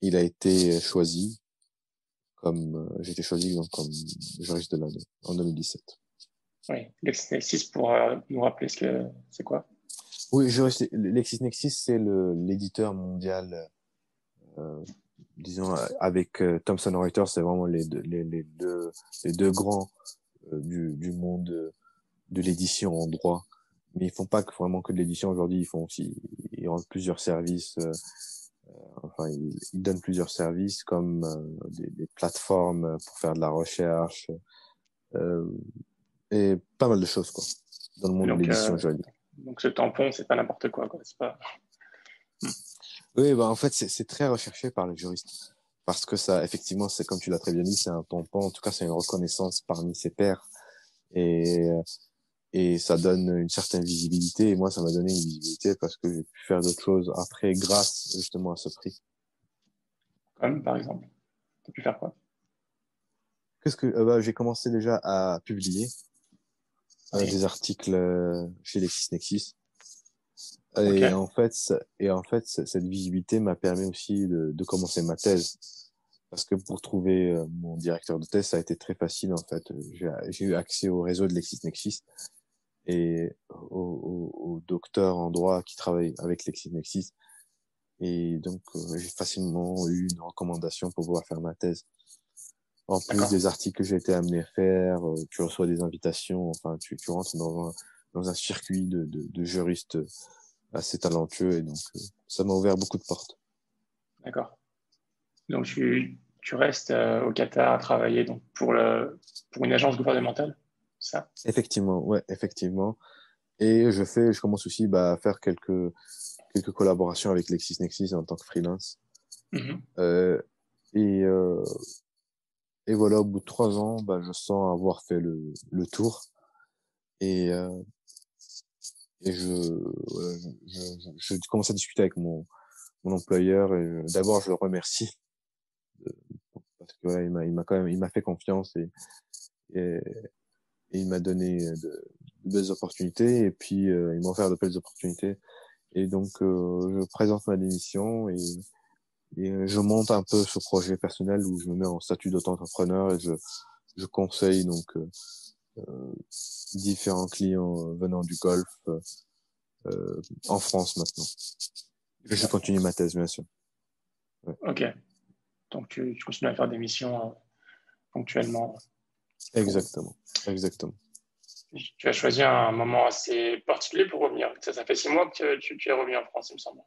il a été choisi j'ai été choisi donc, comme juriste de l'année en 2017. Oui. LexisNexis, pour nous rappeler ce que c'est quoi? Oui, LexisNexis, c'est l'éditeur mondial, euh, disons, avec Thomson Reuters, c'est vraiment les deux grands du monde de l'édition en droit. Mais ils font pas vraiment que de l'édition aujourd'hui, ils rendent plusieurs services, enfin, ils donnent plusieurs services comme des plateformes pour faire de la recherche, euh, et pas mal de choses, quoi, dans le monde de Donc, l'édition euh, juridique. donc ce tampon, c'est pas n'importe quoi, quoi. C'est pas. Hmm. Oui, bah, en fait, c'est très recherché par les juristes. Parce que ça, effectivement, c'est comme tu l'as très bien dit, c'est un tampon, en tout cas, c'est une reconnaissance parmi ses pairs. Et, euh, et ça donne une certaine visibilité. Et moi, ça m'a donné une visibilité parce que j'ai pu faire d'autres choses après grâce justement à ce prix. Comme, par exemple. T'as pu faire quoi? Bah, j'ai commencé déjà à publier Oui. des articles chez LexisNexis. Ok. Cette visibilité m'a permis aussi de commencer ma thèse. Parce que pour trouver mon directeur de thèse, ça a été très facile en fait. J'ai eu accès au réseau de LexisNexis et au docteur en droit qui travaille avec LexisNexis. Et donc, j'ai facilement eu une recommandation pour pouvoir faire ma thèse. En plus D'accord. des articles que j'ai été amené à faire, tu reçois des invitations, enfin, tu rentres dans un circuit de juristes assez talentueux et donc, ça m'a ouvert beaucoup de portes. D'accord. Donc, tu restes au Qatar à travailler donc, pour une agence gouvernementale, c'est ça? Effectivement, ouais, effectivement. Et je commence aussi bah, à faire quelques collaborations avec LexisNexis en tant que freelance. Mhm. Euh, et, euh, et voilà, au bout de 3 ans, bah, je sens avoir fait le tour. Et, euh, et je commence à discuter avec mon employeur. Et d'abord, je le remercie parce que ouais, il m'a fait confiance et, et il m'a donné de belles opportunités. Et puis, il m'a offert de belles opportunités. Et donc, je présente ma démission et je monte un peu ce projet personnel où je me mets en statut d'auto-entrepreneur et je conseille donc différents clients venant du Golfe en France maintenant. Et Depuis je la continue ma France. thèse, bien sûr. Ouais. Ok. Donc, tu continues à faire des missions ponctuellement. Pour... Exactement, exactement. Tu as choisi un moment assez particulier pour revenir. Ça fait 6 mois que tu es revenu en France, il me semble.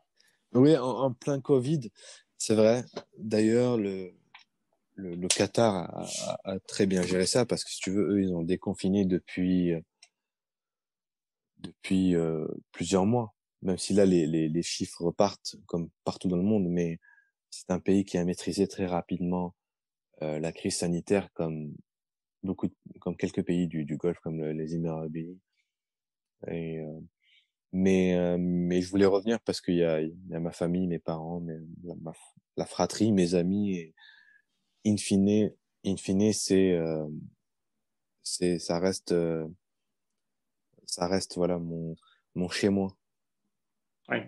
Oui, en plein Covid, c'est vrai. D'ailleurs, le Qatar a très bien géré ça parce que si tu veux, eux, ils ont déconfiné depuis plusieurs mois. Même si là, les chiffres repartent comme partout dans le monde, mais c'est un pays qui a maîtrisé très rapidement la crise sanitaire comme quelques pays du Golfe, comme les Émirats Arabes Unis. Et, mais je voulais revenir parce il y a ma famille, mes parents, la fratrie, mes amis. Et in fine, in fine, ça reste, voilà, mon chez-moi. Oui.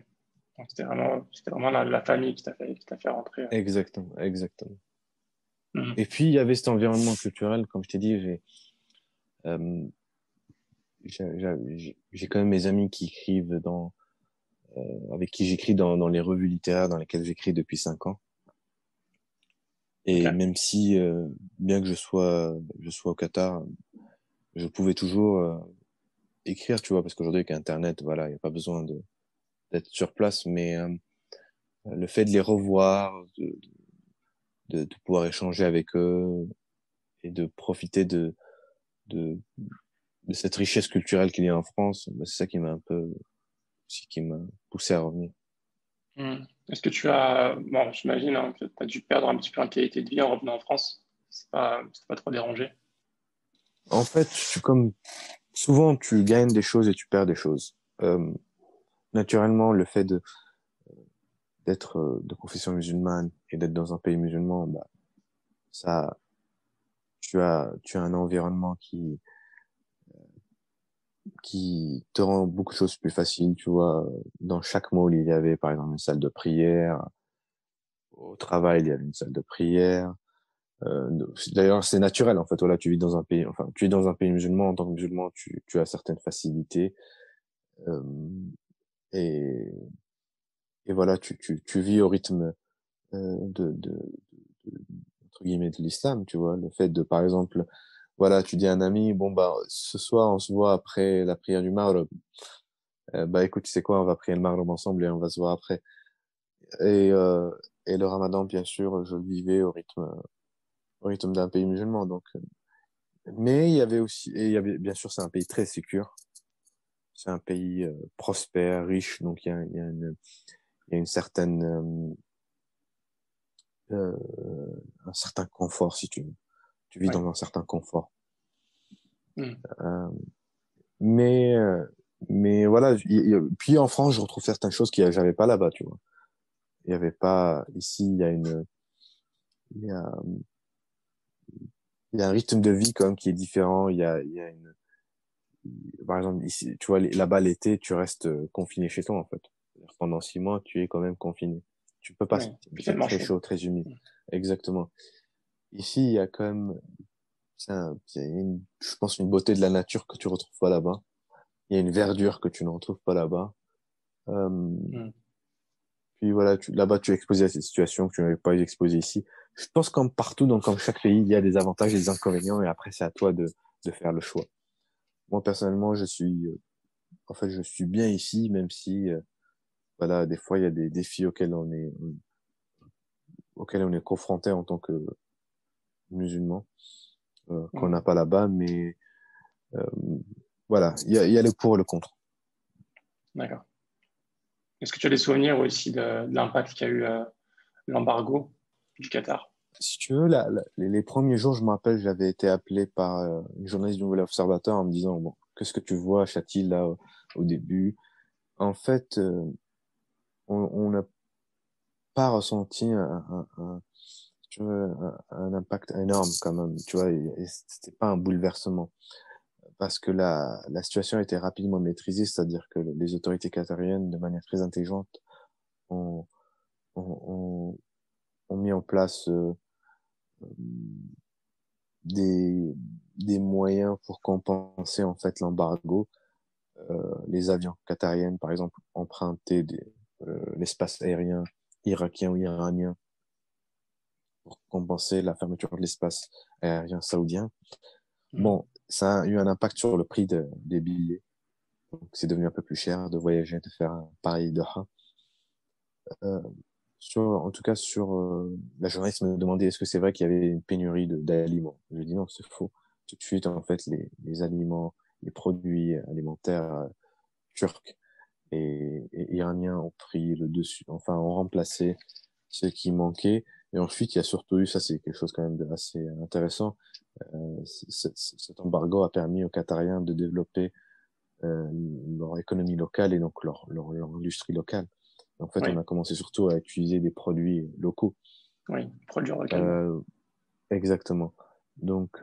Donc, c'était vraiment la famille qui t'a fait rentrer. Exactement, exactement. Mhm. Et puis, il y avait cet environnement culturel, comme je t'ai dit, euh, j'ai quand même mes amis qui écrivent avec qui j'écris dans les revues littéraires dans lesquelles j'écris depuis 5 ans. Ok. Et même si, bien que je sois au Qatar, je pouvais toujours écrire, tu vois, parce qu'aujourd'hui avec Internet, voilà, il n'y a pas besoin d'être sur place, mais le fait de les revoir, de pouvoir échanger avec eux et de profiter de, de cette richesse culturelle qu'il y a en France, bah, c'est ça qui m'a un peu, aussi qui m'a poussé à revenir. Mhm. Est-ce que tu as, bon, j'imagine hein, que tu as dû perdre un petit peu en qualité de vie en revenant en France. C'est pas trop dérangé. En fait, comme souvent, tu gagnes des choses et tu perds des choses. Naturellement, le fait d'être de confession musulmane et d'être dans un pays musulman, bah, ça, tu as un environnement qui te rend beaucoup de choses plus faciles, tu vois. Dans chaque mall, il y avait, par exemple, une salle de prière. Au travail, il y avait une salle de prière. Euh, D'ailleurs, c'est naturel, en fait. Voilà, tu vis dans un pays, enfin, tu es dans un pays musulman. En tant que musulman, tu as certaines facilités. Euh, et, et voilà, tu vis au rythme de- entre guillemets de l'islam, tu vois. Le fait de, par exemple, voilà, tu dis à un ami, bon, bah, ce soir, on se voit après la prière du Maghreb. Bah, écoute, tu sais quoi, on va prier le Maghreb ensemble et on va se voir après. Et, euh, et le Ramadan, bien sûr, je le vivais au rythme d'un pays musulman. Donc, mais il y avait aussi, et il y avait, bien sûr, c'est un pays très sécure. C'est un pays prospère, riche. Donc, il y a une certaine, un certain confort, si tu veux. Tu vis Ouais. dans un certain confort. Mhm. Euh, mais, euh, mais voilà. Puis en France, je retrouve certaines choses que j'avais pas là-bas, tu vois. Il y avait pas, ici, il y a, il y a un rythme de vie quand même qui est différent. Il y a par exemple, ici, tu vois, là-bas, l'été, tu restes confiné chez toi, en fait. C'est-à-dire, pendant 6 mois, tu es quand même confiné. Tu peux pas Ouais. sortir. Puis Il fait tellement très chaud. chaud, très humide. Exactement. Ici, il y a quand même, il y a je pense, une beauté de la nature que tu retrouves pas là-bas. Il y a une verdure que tu ne retrouves pas là-bas. Euh, Mhm. Puis voilà, là-bas, tu es exposé à ces situations que tu n'avais pas exposé ici. Je pense comme partout, donc comme chaque pays, il y a des avantages et des inconvénients, et après, c'est à toi de faire le choix. Moi, personnellement, en fait, je suis bien ici, même si, voilà, des fois, il y a des défis auxquels on est confronté en tant que musulman, qu'on n'a Mhm. pas là-bas, mais euh, voilà, il y a le pour et le contre. D'accord. Est-ce que tu as des souvenirs aussi de l'impact qu'a eu l'embargo du Qatar? Si tu veux, les premiers jours, je me rappelle, j'avais été appelé par une journaliste du Nouvel Observateur en me disant, bon, qu'est-ce que tu vois à Châtil là au début? En fait, on n'a pas ressenti si tu veux, un impact énorme quand même, tu vois, et c'était pas un bouleversement parce que la situation a été rapidement maîtrisée, c'est-à-dire que les autorités qatariennes, de manière très intelligente, ont, ont, ont, ont mis en place des, des moyens pour compenser en fait l'embargo. Les avions qatariennes, par exemple, empruntaient l'espace aérien irakien ou iranien pour compenser la fermeture de l'espace aérien saoudien. Mhm. Bon, ça a eu un impact sur le prix des billets. Donc, c'est devenu un peu plus cher de voyager, de faire un Paris-Doha. Euh, en tout cas, la journaliste me demandait est-ce que c'est vrai qu'il y avait une pénurie d'aliments. Je lui ai dit non, c'est faux. Tout de suite, en fait, les aliments, les produits alimentaires turcs et iraniens ont pris le dessus, enfin, ont remplacé ce qui manquait. Et ensuite, il y a surtout eu, ça c'est quelque chose quand même assez intéressant, cet embargo a permis aux Qatariens de développer euh, leur économie locale et donc leur industrie locale. En fait, on Oui, a commencé surtout à utiliser des produits locaux. oui, produire localement. Euh, exactement. Donc,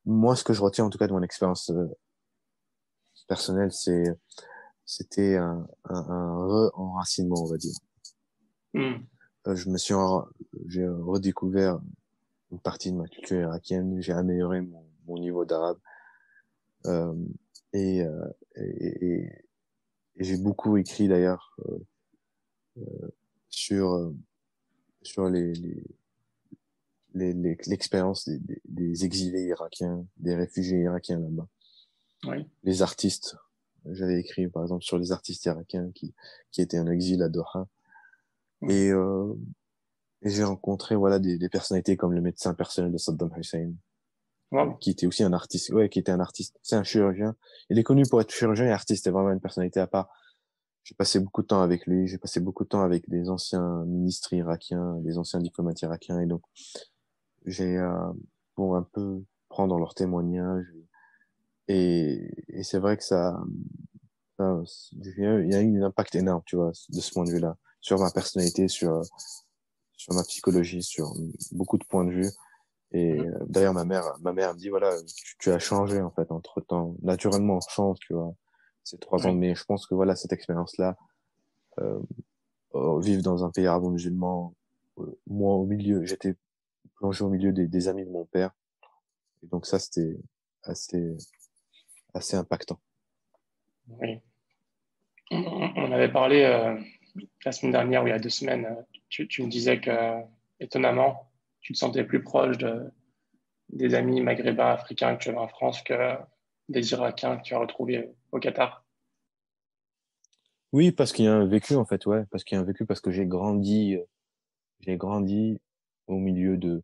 moi, ce que je retiens en tout cas de mon expérience personnelle, c'était un re-enracinement, on va dire. Hmm. Je me suis, j'ai redécouvert une partie de ma culture irakienne, j'ai amélioré mon niveau d'arabe, euh, et, euh, et, et- et j'ai beaucoup écrit d'ailleurs sur sur l'expérience des exilés irakiens, des réfugiés irakiens là-bas. Oui, Les artistes, j'avais écrit par exemple sur les artistes irakiens qui étaient en exil à Doha, oui. et, euh, et j'ai rencontré voilà des personnalités comme le médecin personnel de Saddam Hussein, Wow. qui était aussi un artiste, ouais, qui était un artiste. C'est un chirurgien. Il est connu pour être chirurgien et artiste. C'est vraiment une personnalité à part. J'ai passé beaucoup de temps avec lui. J'ai passé beaucoup de temps avec des anciens ministres irakiens, des anciens diplomates irakiens. Et donc, j'ai, pour un peu prendre leurs témoignages. Et c'est vrai que il y a eu un impact énorme, tu vois, de ce point de vue-là, sur ma personnalité, sur ma psychologie, sur beaucoup de points de vue. Et Mhm. d'ailleurs, ma mère me dit, voilà, tu as changé en fait entre-temps. Naturellement, on change, tu vois. C'est 3 ans, Oui, mais je pense que voilà, cette expérience-là, euh, vivre dans un pays arabo-musulman, moi au milieu, j'étais plongé au milieu des amis de mon père, et donc ça, c'était assez assez impactant. oui. On avait parlé la semaine dernière ou il y a 2 semaines. Tu me disais que, étonnamment, tu te sentais plus proche des amis maghrébins africains que tu avais en France que des Irakiens que tu as retrouvés au Qatar. Oui, parce qu'il y a un vécu en fait, ouais, parce qu'il y a un vécu, parce que j'ai grandi au milieu de.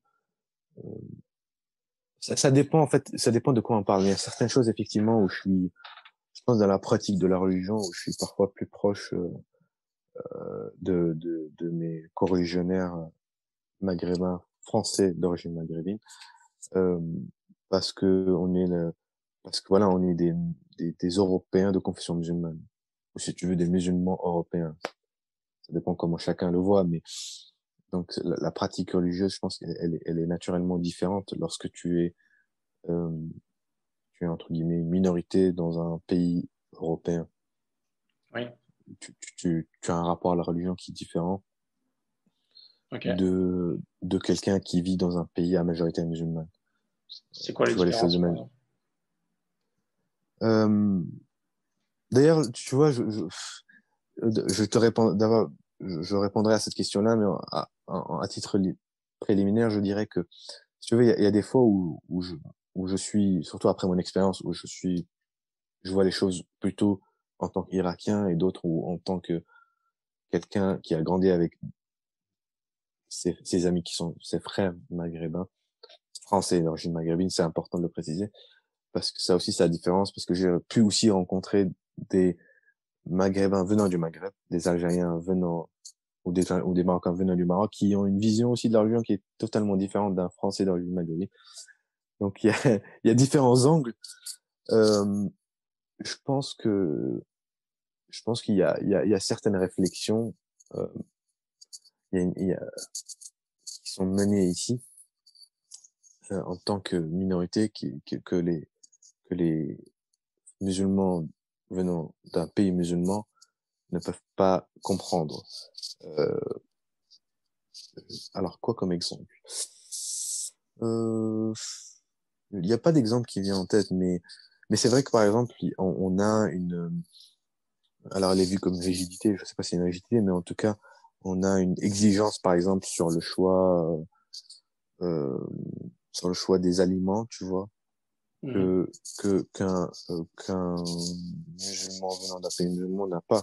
Ça dépend en fait, ça dépend de quoi on parle. Il y a certaines choses effectivement où je pense dans la pratique de la religion, où je suis parfois plus proche de mes coreligionnaires maghrébins français d'origine maghrébine, euh, parce que parce que voilà, on est des Européens de confession musulmane, ou si tu veux des musulmans européens. Ça dépend comment chacun le voit, mais donc la pratique religieuse, je pense qu'elle est naturellement différente lorsque euh, tu es entre guillemets une minorité dans un pays européen. Oui, Tu as un rapport à la religion qui est différent ok. de quelqu'un qui vit dans un pays à majorité musulmane. C'est quoi les Tu vois les choses de différences, par manière. exemple? Euh, d'ailleurs, tu vois, je te réponds d'abord, je répondrai à cette question-là, mais à titre préliminaire, je dirais que, si tu veux, il y a des fois où je suis, surtout après mon expérience, je vois les choses plutôt en tant qu'Irakien et d'autres où en tant que quelqu'un qui a grandi avec ses amis qui sont ses frères maghrébins, français d'origine maghrébine, c'est important de le préciser, parce que ça aussi, c'est la différence, parce que j'ai pu aussi rencontrer des Maghrébins venant du Maghreb, des Algériens venant ou des Marocains venant du Maroc, qui ont une vision aussi de la religion qui est totalement différente d'un Français d'origine maghrébine. Donc il y a différents angles. Euh, je pense que je pense qu'il y a certaines réflexions euh, il y a, qui sont menées ici en tant que minorité que les musulmans venant d'un pays musulman ne peuvent pas comprendre. Euh, alors quoi comme exemple? Euh, il n'y a pas d'exemple qui vient en tête, mais c'est vrai que par exemple, on a alors elle est vue comme une rigidité, je sais pas si c'est une rigidité, mais en tout cas, on a une exigence par exemple euh, sur le choix des aliments, tu vois, Mhm. qu'un musulman venant d'un pays musulman n'a pas.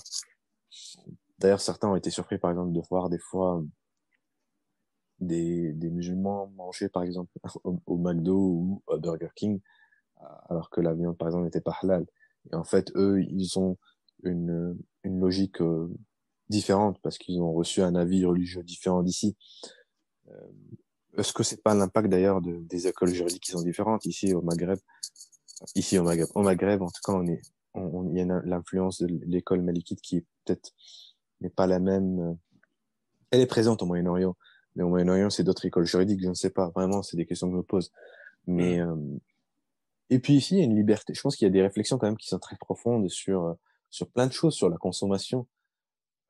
D'ailleurs, certains ont été surpris par exemple de voir des fois des musulmans manger par exemple au McDo ou au Burger King, alors que la viande par exemple n'était pas halal. Et en fait, eux, ils ont une logique différente parce qu'ils ont reçu un avis religieux différent d'ici. Est-ce que c'est pas l'impact d'ailleurs des écoles juridiques qui sont différentes ici au Maghreb? Ici au Maghreb, en tout cas, il y a l'influence de l'école malikite qui est peut-être n'est pas la même. Elle est présente au Moyen-Orient, mais au Moyen-Orient, c'est d'autres écoles juridiques, je ne sais pas. Vraiment, c'est des questions que je me pose. Mais Hmm. et puis ici, il y a une liberté. Je pense qu'il y a des réflexions quand même qui sont très profondes sur plein de choses, sur la consommation,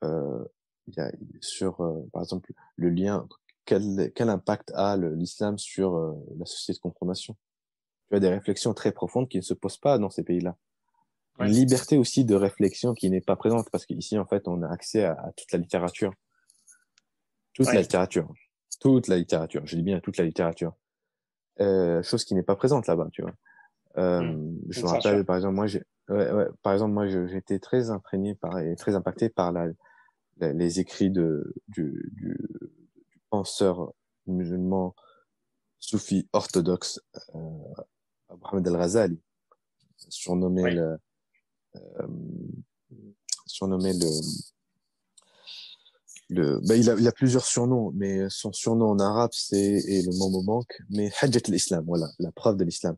euh, il y a sur par exemple le lien. Quel impact a l'islam sur la société de consommation? Tu as des réflexions très profondes qui ne se posent pas dans ces pays-là. Une Ouais. liberté aussi de réflexion qui n'est pas présente parce qu'ici, en fait, on a accès à toute la littérature. Toute la Ouais. littérature. Toute la littérature. Je dis bien toute la littérature. Chose qui n'est pas présente là-bas, tu vois. Hmm. Je Une me rappelle, censure. par exemple, par exemple, j'étais très imprégné et très impacté par les écrits du penseur musulman soufi orthodoxe, Mohamed El-Ghazali, surnommé Ouais. euh, surnommé il a plusieurs surnoms, mais son surnom en arabe, et le mot me manque, mais Hajjat al-Islam, voilà, la preuve de l'islam.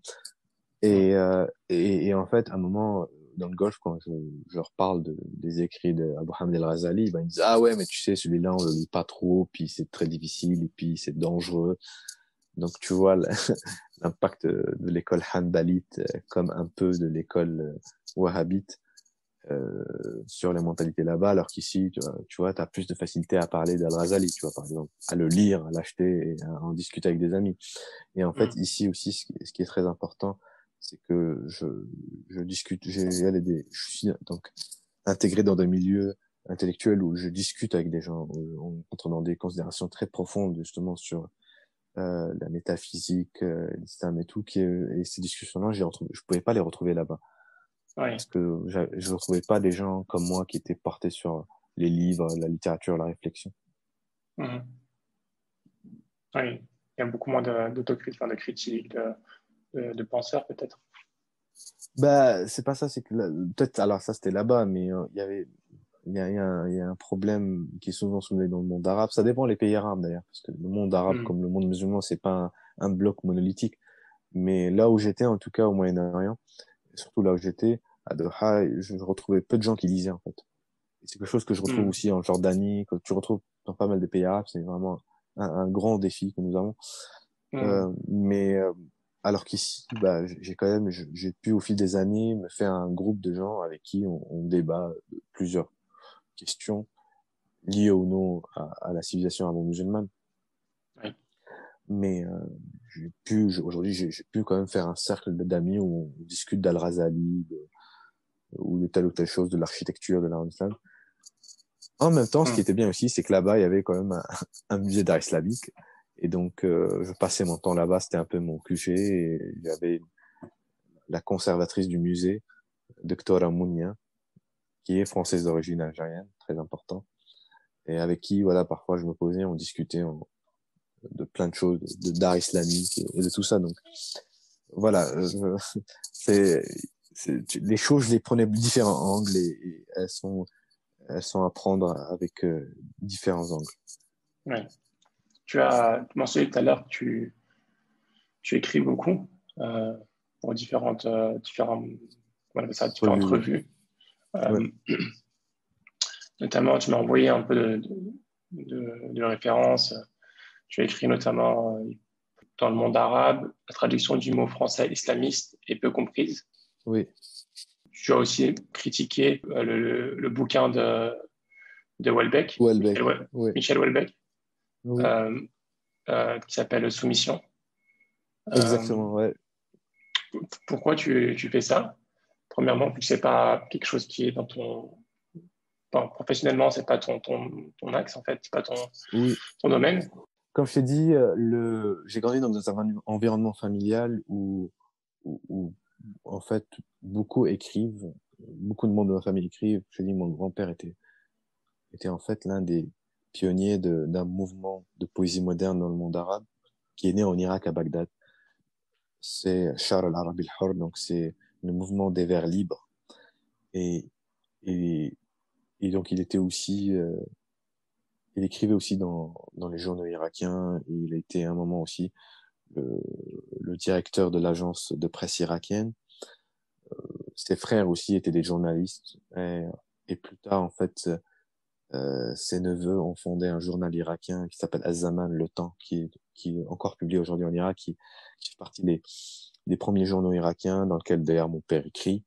Hmm. Et en fait, à un moment, dans le golf, quand je leur parle des écrits de Abu Hamid al-Ghazali, ben, ils disent, ah ouais, mais tu sais, celui-là, on le lit pas trop, puis c'est très difficile, et puis c'est dangereux. Donc, tu vois, l'impact de l'école hanbalite, comme un peu de l'école wahhabite, sur les mentalités là-bas, alors qu'ici, tu vois, t'as plus de facilité à parler d'Al-Ghazali, tu vois, par exemple, à le lire, à l'acheter et à en discuter avec des amis. Et en fait, Hmm. ici aussi, ce qui est très important, c'est que je discute, je suis donc intégré dans des milieux intellectuels où je discute avec des gens, où on rentre dans des considérations très profondes, justement, sur la métaphysique, l'islam et tout, et ces discussions-là, je pouvais pas les retrouver là-bas. Parce Ouais. que je ne retrouvais pas des gens comme moi qui étaient portés sur les livres, la littérature, la réflexion. Hmm. Ouais. Il y a beaucoup moins d'autocritique, enfin, de critiques, de penseurs peut-être. Bah, c'est pas ça, c'est que peut-être, alors ça c'était là-bas, mais il y a un problème qui est souvent soulevé dans le monde arabe. Ça dépend les pays arabes d'ailleurs, parce que le monde arabe Hmm. comme le monde musulman, c'est pas un bloc monolithique. Mais là où j'étais, en tout cas au Moyen-Orient, et surtout là où j'étais, à Doha, je retrouvais peu de gens qui lisaient en fait. Et c'est quelque chose que je retrouve Hmm. aussi en Jordanie, que tu retrouves dans pas mal de pays arabes. C'est vraiment un grand défi que nous avons. Hmm. Mais alors qu'ici, bah, j'ai quand même, j'ai pu au fil des années me faire un groupe de gens avec qui on débat de plusieurs questions liées ou non à la civilisation arabo-musulmane. Ouais. Mais aujourd'hui, j'ai pu quand même faire un cercle d'amis où on discute d'Al-Razali ou de telle ou telle chose, de l'architecture de l'art islam. En même temps, ce qui Hmm. était bien aussi, c'est que là-bas, il y avait quand même un musée d'art islamique. Et donc, je passais mon temps là-bas, c'était un peu mon QG. Et il y avait la conservatrice du musée, Doctora Mounia, qui est française d'origine algérienne, très important. Et avec qui, voilà, parfois je me posais, on discutait de plein de choses, d'art islamique et de tout ça. Donc, voilà, c'est, les choses, je les prenais de différents angles et elles sont à prendre avec différents angles. Ouais. Tu as mentionné tout à l'heure que tu écris beaucoup euh, pour différents, comment on appelle ça, différentes Revu, ouais. revues. Ouais. Euh, Notamment, tu m'as envoyé un peu de références. Tu as écrit notamment dans le monde arabe, la traduction du mot français islamiste est peu comprise. Oui. Tu as aussi critiqué le bouquin de Houellebecq, Houellebecq. Oui. Michel Houellebecq, Oui. euh, qui s'appelle Soumission. Euh, Exactement, ouais. Pourquoi tu fais ça? Premièrement, vu que c'est pas quelque chose qui est dans ton, enfin, professionnellement, c'est pas ton axe en fait, c'est pas Oui. ton domaine. Comme je t'ai dit, j'ai grandi dans un environnement familial où, en fait, beaucoup écrivent, beaucoup de monde de ma famille écrivent. Je te dis, mon grand-père était en fait l'un des pionniers d'un mouvement de poésie moderne dans le monde arabe qui est né en Irak à Bagdad. C'est Shar al-Arab al-Hur, donc c'est le mouvement des vers libres. Et, et, et donc il écrivait aussi dans les journaux irakiens. Et il a été à un moment aussi le, le directeur de l'agence de presse irakienne. ses frères aussi étaient des journalistes. Et plus tard, en fait, ses neveux ont fondé un journal irakien qui s'appelle Az-Zaman, Le Temps, qui est encore publié aujourd'hui en Irak, qui fait partie des premiers journaux irakiens, dans lequel d'ailleurs mon père écrit.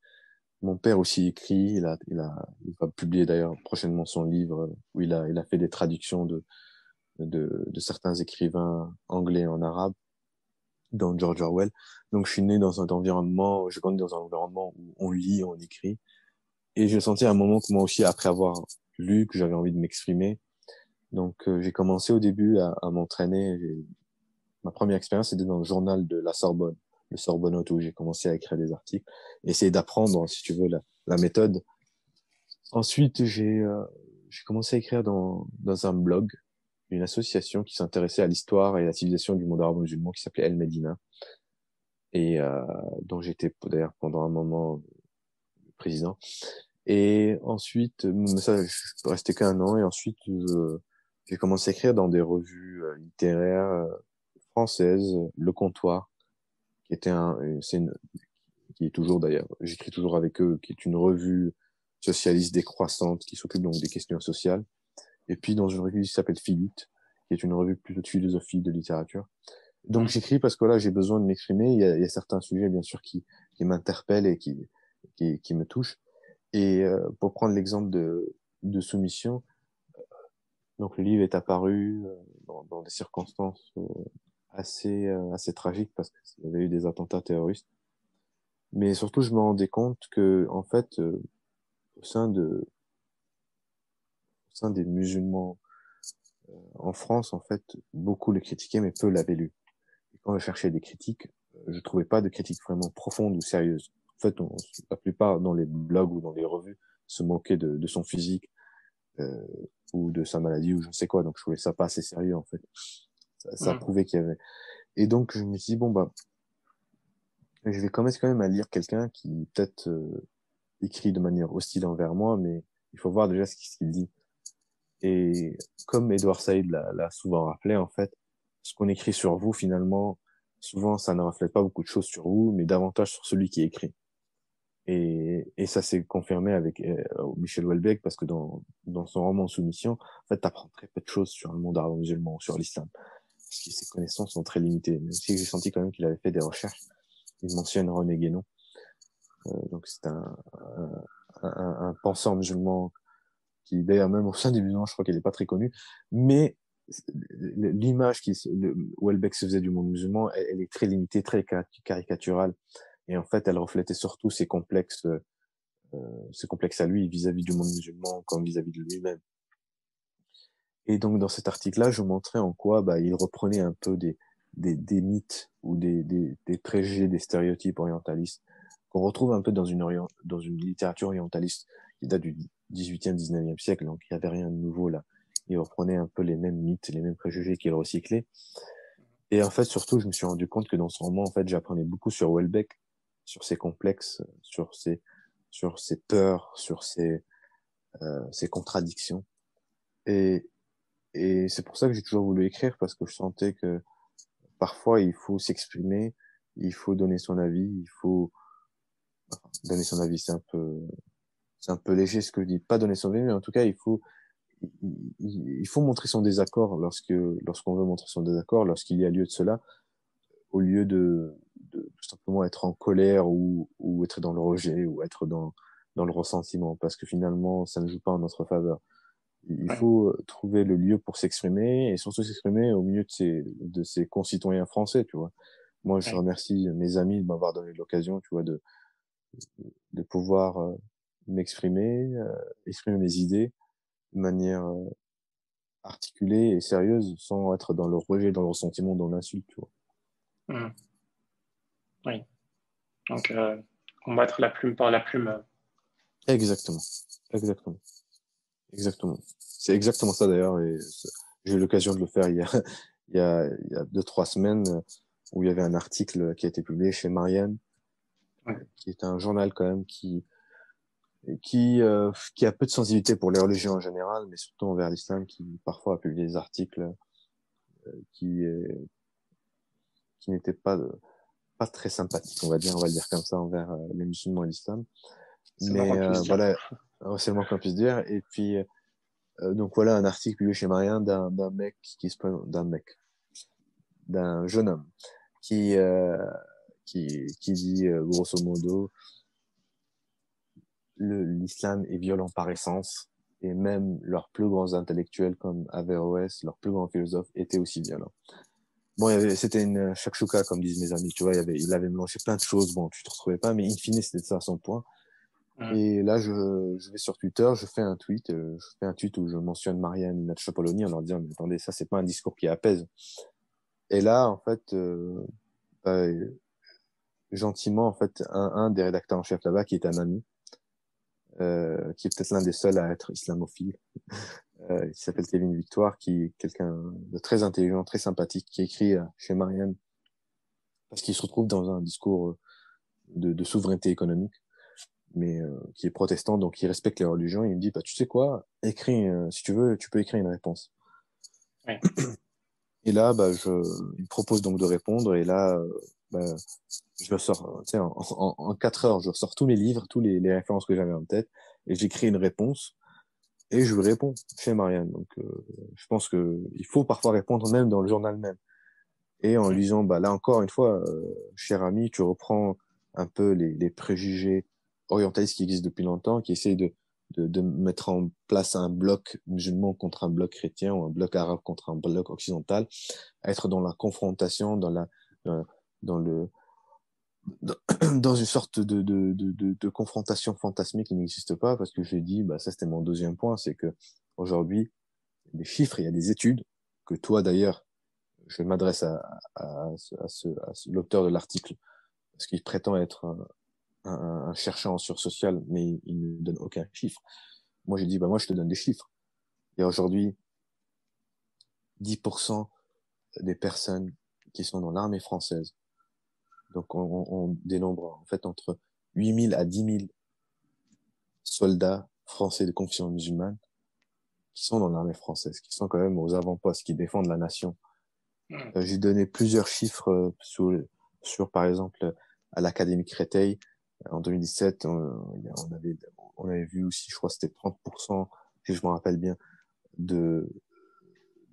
Mon père aussi écrit, il va publier d'ailleurs prochainement son livre où il a fait des traductions de certains écrivains anglais en arabe, dont George Orwell. Donc je suis né dans un environnement, je grandi dans un environnement où on lit, on écrit. Et je sentais à un moment que moi aussi, après avoir lu, que j'avais envie de m'exprimer. Donc j'ai commencé au début à m'entraîner. Ma première expérience, c'était dans le journal de la Sorbonne, le Sorbonnote, où j'ai commencé à écrire des articles, essayer d'apprendre, si tu veux, la méthode. Ensuite, j'ai commencé à écrire dans un blog, une association qui s'intéressait à l'histoire et à la civilisation du monde arabo-musulman qui s'appelait El Medina, et dont j'étais d'ailleurs pendant un moment président. Et ensuite, ça, je suis resté qu'un an, et ensuite, j'ai commencé à écrire dans des revues littéraires françaises, Le Comptoir, qui était qui est toujours d'ailleurs, j'écris toujours avec eux, qui est une revue socialiste décroissante qui s'occupe donc des questions sociales. Et puis dans une revue qui s'appelle Philute, qui est une revue plutôt de philosophie, de littérature. Donc Mhm. j'écris parce que là j'ai besoin de m'exprimer. Il y a certains sujets bien sûr qui m'interpellent et qui me touchent. Et pour prendre l'exemple de Soumission, donc le livre est apparu dans des circonstances assez tragiques parce qu'il y avait eu des attentats terroristes. Mais surtout, je me rendais compte que, en fait, au sein au sein des musulmans en France, en fait, beaucoup le critiquaient, mais peu l'avaient lu. Et quand je cherchais des critiques, je trouvais pas de critiques vraiment profondes ou sérieuses. En fait, la plupart dans les blogs ou dans les revues se moquaient de son physique euh, ou de sa maladie ou je ne sais quoi. Donc, je trouvais ça pas assez sérieux, en fait. Ça Mhm. prouvait qu'il y avait. Et donc, je me suis dit, bon, bah, je vais commencer quand même à lire quelqu'un qui peut-être écrit de manière hostile envers moi, mais il faut voir déjà ce qu'il dit. Et comme Edouard Saïd l'a souvent rappelé, en fait, ce qu'on écrit sur vous, finalement, souvent, ça ne reflète pas beaucoup de choses sur vous, mais davantage sur celui qui écrit. Et ça s'est confirmé avec Michel Houellebecq, parce que dans son roman Soumission, en fait, tu apprends très peu de choses sur le monde arabo-musulman, sur l'islam, parce que ses connaissances sont très limitées. Même si j'ai senti quand même qu'il avait fait des recherches. Il mentionne René Guénon, donc c'est un penseur musulman qui d'ailleurs même au sein des musulmans, je crois qu'elle est pas très connue, mais l'image Houellebecq se faisait du monde musulman, elle est très limitée, très caricaturale, et en fait, elle reflétait surtout ses complexes à lui vis-à-vis du monde musulman comme vis-à-vis de lui-même. Et donc dans cet article-là, je montrais en quoi bah, il reprenait un peu des mythes ou des préjugés, des stéréotypes orientalistes qu'on retrouve un peu dans une littérature orientaliste qui date du 18e, 19e siècle, donc il n'y avait rien de nouveau là. Il reprenait un peu les mêmes mythes, les mêmes préjugés qu'il recyclait. Et en fait, surtout, je me suis rendu compte que dans ce roman, en fait, j'apprenais beaucoup sur Houellebecq, sur ses complexes, sur ses peurs, sur ses contradictions. Et, et c'est pour ça que j'ai toujours voulu écrire, parce que je sentais que parfois, il faut s'exprimer, il faut donner son avis, il faut donner son avis, c'est un peu léger ce que je dis, pas donner son avis, mais en tout cas, il faut montrer son désaccord lorsqu'on veut montrer son désaccord, lorsqu'il y a lieu de cela, au lieu de tout simplement être en colère ou être dans le rejet ou être dans le ressentiment, parce que finalement, ça ne joue pas en notre faveur. Il Ouais. faut trouver le lieu pour s'exprimer et surtout s'exprimer au milieu de ses concitoyens français, tu vois. Moi, je Ouais. remercie mes amis de m'avoir donné l'occasion, tu vois, de pouvoir m'exprimer, exprimer mes idées de manière articulée et sérieuse sans être dans le rejet, dans le ressentiment, dans l'insulte, tu vois. Mhm. Oui. Donc, combattre la plume par la plume. Exactement. Exactement. Exactement. C'est exactement ça d'ailleurs et j'ai eu l'occasion de le faire il y a 2, 3 semaines où il y avait un article qui a été publié chez Marianne, Ouais. qui est un journal quand même qui a peu de sensibilité pour les religions en général, mais surtout envers l'islam, qui parfois a publié des articles qui, euh, qui n'étaient pas pas très sympathique, on va le dire comme ça, envers les musulmans et l'islam. C'est le moins qu'on Mais puisse dire. voilà, c'est le moins qu'on puisse dire. Et puis, donc voilà un article publié chez Marianne d'un mec d'un jeune homme qui, euh, qui dit grosso modo, l'islam est violent par essence, et même leurs plus grands intellectuels comme Averroès, leurs plus grands philosophes, étaient aussi violents. Bon, c'était une shakshuka, comme disent mes amis, tu vois, il avait mélangé plein de choses, bon, tu te retrouvais pas, mais in fine, c'était ça son point. Mhm. Et là, je vais sur Twitter, je fais un tweet où je mentionne Marianne Natchapoloni en leur disant, mais attendez, ça, c'est pas un discours qui apaise. Et là, en fait, bah, gentiment, en fait, un des rédacteurs en chef là-bas, qui est un ami, qui est peut-être l'un des seuls à être islamophile, qui s'appelle Kevin Victoire, qui est quelqu'un de très intelligent, très sympathique, qui écrit chez Marianne, parce qu'il se retrouve dans un discours de souveraineté économique, mais qui est protestant, donc il respecte les religions. Il me dit, bah, tu sais quoi, écris, si tu veux, tu peux écrire une réponse. Oui. Et là, bah, il me propose donc de répondre, et là, bah, je le sors, tu sais, en 4 heures, je ressors tous mes livres, les références que j'avais en tête, et j'écris une réponse, et je lui réponds chez Marianne. Donc, je pense que il faut parfois répondre même dans le journal même. Et en lui Mhm. disant, bah, là encore une fois, cher ami, tu reprends un peu les préjugés orientalistes qui existent depuis longtemps, qui essayent de mettre en place un bloc musulman contre un bloc chrétien, ou un bloc arabe contre un bloc occidental, à être dans la confrontation, dans, dans le, dans, dans une sorte de confrontation fantasmée qui n'existe pas, parce que j'ai dit, bah, ça c'était mon deuxième point, c'est que aujourd'hui, il y a des chiffres, il y a des études, que toi d'ailleurs, je m'adresse l'auteur de l'article, parce qu'il prétend être un chercheur en sciences sociales, mais il ne donne aucun chiffre. Moi, j'ai dit, bah, moi, je te donne des chiffres. Il y a aujourd'hui 10% des personnes qui sont dans l'armée française. Donc, on dénombre, en fait, entre 8 000 à 10 000 soldats français de confession musulmane qui sont dans l'armée française, qui sont quand même aux avant-postes, qui défendent la nation. Mhm. J'ai donné plusieurs chiffres sur, par exemple, à l'Académie Créteil. En 2017, on avait vu aussi, je crois que c'était 30%, si je me rappelle bien, de,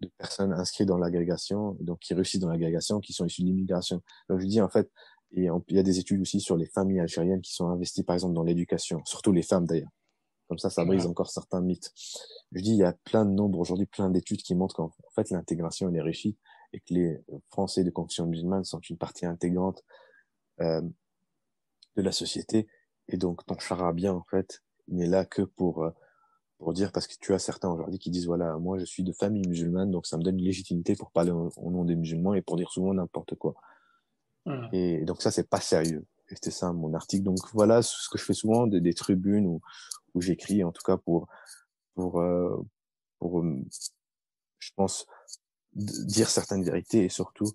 de personnes inscrites dans l'agrégation, donc qui réussissent dans l'agrégation, qui sont issues de l'immigration. Donc je dis en fait, il y a des études aussi sur les familles algériennes qui sont investies par exemple dans l'éducation, surtout les femmes d'ailleurs. Comme ça brise Mhm. encore certains mythes. Je dis, il y a plein de nombres aujourd'hui, plein d'études qui montrent qu'en fait l'intégration elle est réussie et que les Français de confession musulmane sont une partie intégrante euh, de la société. Et donc ton charabia en fait, il n'est là que pour dire, parce que tu as certains aujourd'hui qui disent, voilà, moi je suis de famille musulmane, donc ça me donne une légitimité pour parler au nom des musulmans et pour dire souvent n'importe quoi. Mhm. Et donc ça, c'est pas sérieux. Et c'était ça mon article. Donc voilà ce que je fais souvent, des tribunes où j'écris, en tout cas pour, euh, pour je pense, dire certaines vérités et surtout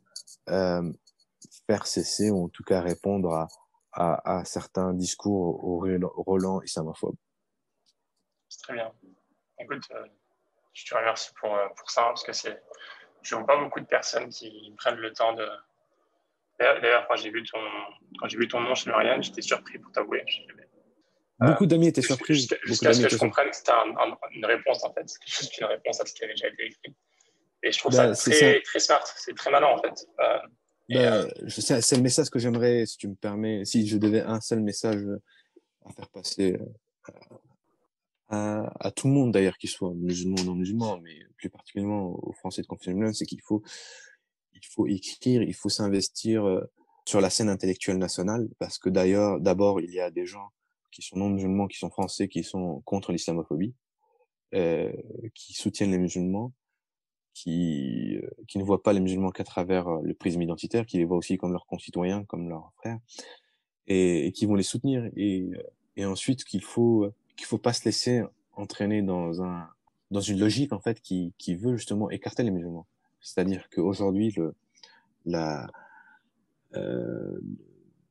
euh, faire cesser ou en tout cas répondre à certains discours au relents islamophobes. C'est très bien. Écoute, je te remercie pour ça, parce que je vois pas beaucoup de personnes qui prennent le temps de. D'ailleurs, quand j'ai vu ton nom chez Marianne, j'étais surpris pour t'avouer. Euh, Beaucoup d'amis étaient surpris. Beaucoup Jusqu'à ce d'amis que étaient je surpris. comprenne que c'était une réponse, en fait. C'est juste une réponse à ce qui avait déjà été écrit. Et je trouve ça Ben, c'est ça. très, très smart. C'est très malin, en fait. Et, Ben, c'est le message que j'aimerais, si tu me permets, si je devais un seul message à faire passer à tout le monde d'ailleurs, qu'il soit musulman ou non musulman, mais plus particulièrement aux Français de confession musulmane, c'est il faut écrire, il faut s'investir sur la scène intellectuelle nationale, parce que d'ailleurs, d'abord, il y a des gens qui sont non musulmans, qui sont français, qui sont contre l'islamophobie, euh, qui soutiennent les musulmans, qui ne voient pas les musulmans qu'à travers le prisme identitaire, qui les voient aussi comme leurs concitoyens, comme leurs frères, et qui vont les soutenir. Et ensuite qu'il faut pas se laisser entraîner dans une logique en fait qui veut justement écarter les musulmans. C'est-à-dire qu'aujourd'hui la euh,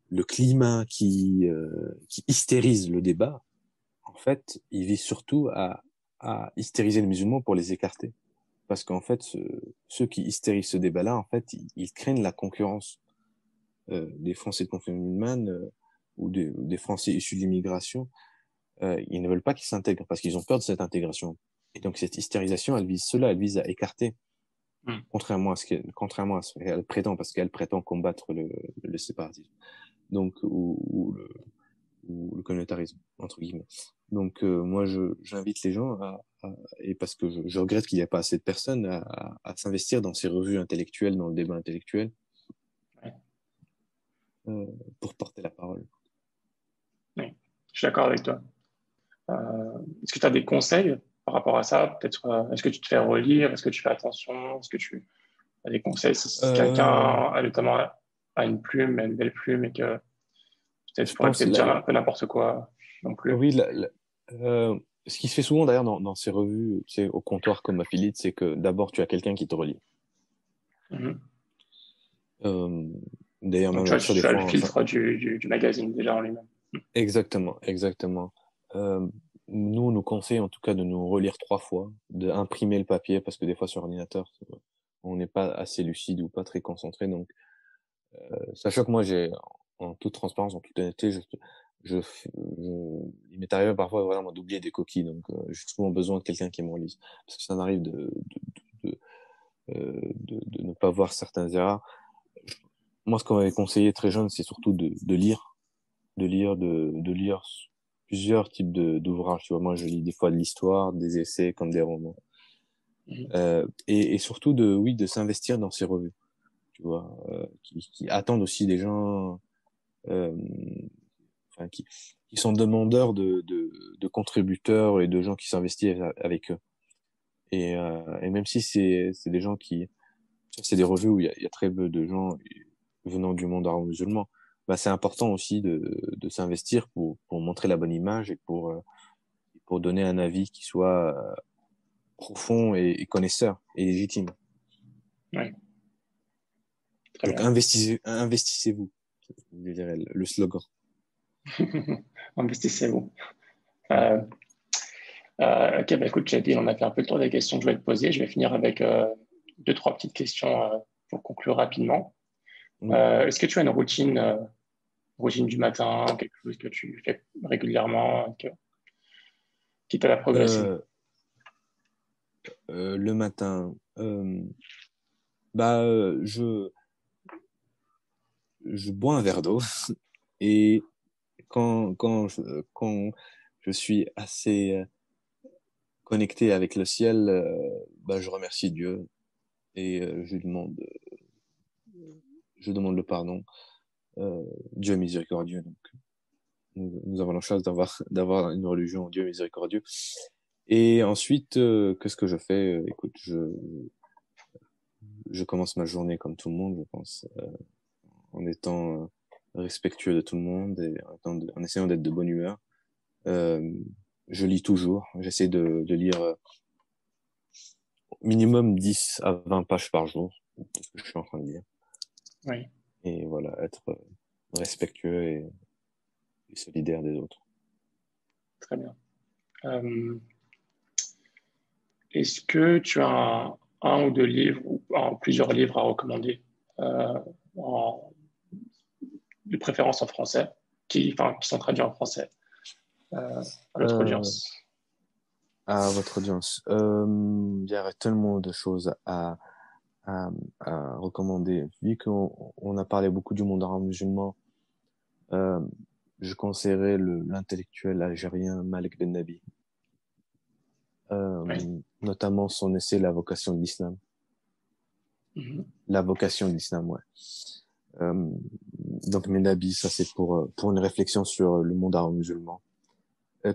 le climat qui hystérise le débat, en fait, il vise surtout à hystériser les musulmans pour les écarter. Parce qu'en fait, ceux qui hystérisent ce débat-là, en fait, ils craignent la concurrence des Français de confession musulmane ou des Français issus de l'immigration, ils ne veulent pas qu'ils s'intègrent parce qu'ils ont peur de cette intégration. Et donc cette hystérisation, elle vise cela, elle vise à écarter, Hmm. contrairement à ce qu'elle prétend, parce qu'elle prétend combattre le séparatisme, donc ou le communautarisme entre guillemets. Donc moi j'invite les gens et parce que je regrette qu'il n'y ait pas assez de personnes à s'investir dans ces revues intellectuelles, dans le débat intellectuel, Ouais. euh, pour porter la parole. Oui, je suis d'accord avec toi. Est-ce que tu as des conseils par rapport à ça? Peut-être, est-ce que tu te fais relire? Est-ce que tu fais attention? Est-ce que tu as des conseils si quelqu'un Euh, a notamment a une plume, a une belle plume et que peut-être je pourrait pense peut-être dire un peu n'importe quoi non plus? oui, ce qui se fait souvent d'ailleurs dans ces revues, tu sais, au comptoir comme Affiliate, c'est que d'abord tu as quelqu'un qui te relie. Mhm. Euh, D'ailleurs, Donc, même ça, des tu as le fois, enfin, filtre du magazine déjà en lui-même. exactement, exactement. Euh, Nous, on nous conseille en tout cas de nous relire 3 fois, d'imprimer le papier, parce que des fois sur ordinateur, on n'est pas assez lucide ou pas très concentré. Donc, sachant que moi, en toute transparence, en toute honnêteté, je, il m'est arrivé parfois vraiment d'oublier des coquilles. Donc, j'ai souvent besoin de quelqu'un qui me relise, parce que ça m'arrive de ne pas voir certaines erreurs. Moi, ce qu'on m'avait conseillé très jeune, c'est surtout de lire plusieurs types d'ouvrages. Tu vois, moi, je lis des fois de l'histoire, des essais comme des romans. Mhm. Et surtout oui, de s'investir dans ces revues. Tu vois, qui attendent aussi des gens, euh, enfin, qui sont demandeurs de contributeurs et de gens qui s'investissent avec eux. Et même si c'est des gens c'est des revues où il y a très peu de gens venant du monde arabo-musulman, bah, c'est important aussi de s'investir pour montrer la bonne image et pour donner un avis qui soit profond et connaisseur et légitime. Oui, très Donc bien. investissez-vous, je dirais le slogan. Investissez-vous. Mm. Euh, ok, bah écoute, Jadil, on a fait un peu le tour des questions que je voulais te poser. Je vais finir avec deux, trois petites questions pour conclure rapidement. Oui. Est-ce que tu as une routine du matin, quelque chose que tu fais régulièrement, qui t'aide à progresser? Euh, le matin, bah, je bois un verre d'eau et quand je suis assez connecté avec le ciel, bah, je remercie Dieu et je demande le pardon. Dieu est miséricordieux, donc nous avons la chance d'avoir une religion, Dieu est miséricordieux. Et ensuite, qu'est-ce que je fais? Écoute, je commence ma journée comme tout le monde, je pense, en étant respectueux de tout le monde et en essayant d'être de bonne humeur. Euh, je lis toujours, j'essaie de lire minimum 10 à 20 pages par jour, c'est ce que je suis en train de lire. Oui, Et voilà, être respectueux et solidaire des autres. très bien. Euh, Est-ce que tu as un ou deux livres ou plusieurs livres à recommander, euh, en- de préférence en français, qui sont traduits en français à notre Euh, audience? à votre audience, il y aurait tellement de choses à, à recommander. Vu qu'on a parlé beaucoup du monde arabe musulman, euh, je conseillerais l'intellectuel algérien Malek Ben Nabi, Oui. notamment son essai La vocation de l'islam. Mhm. La vocation de l'islam, ouais. Euh, donc Ben Nabi, ça c'est pour une réflexion sur le monde arabe musulman.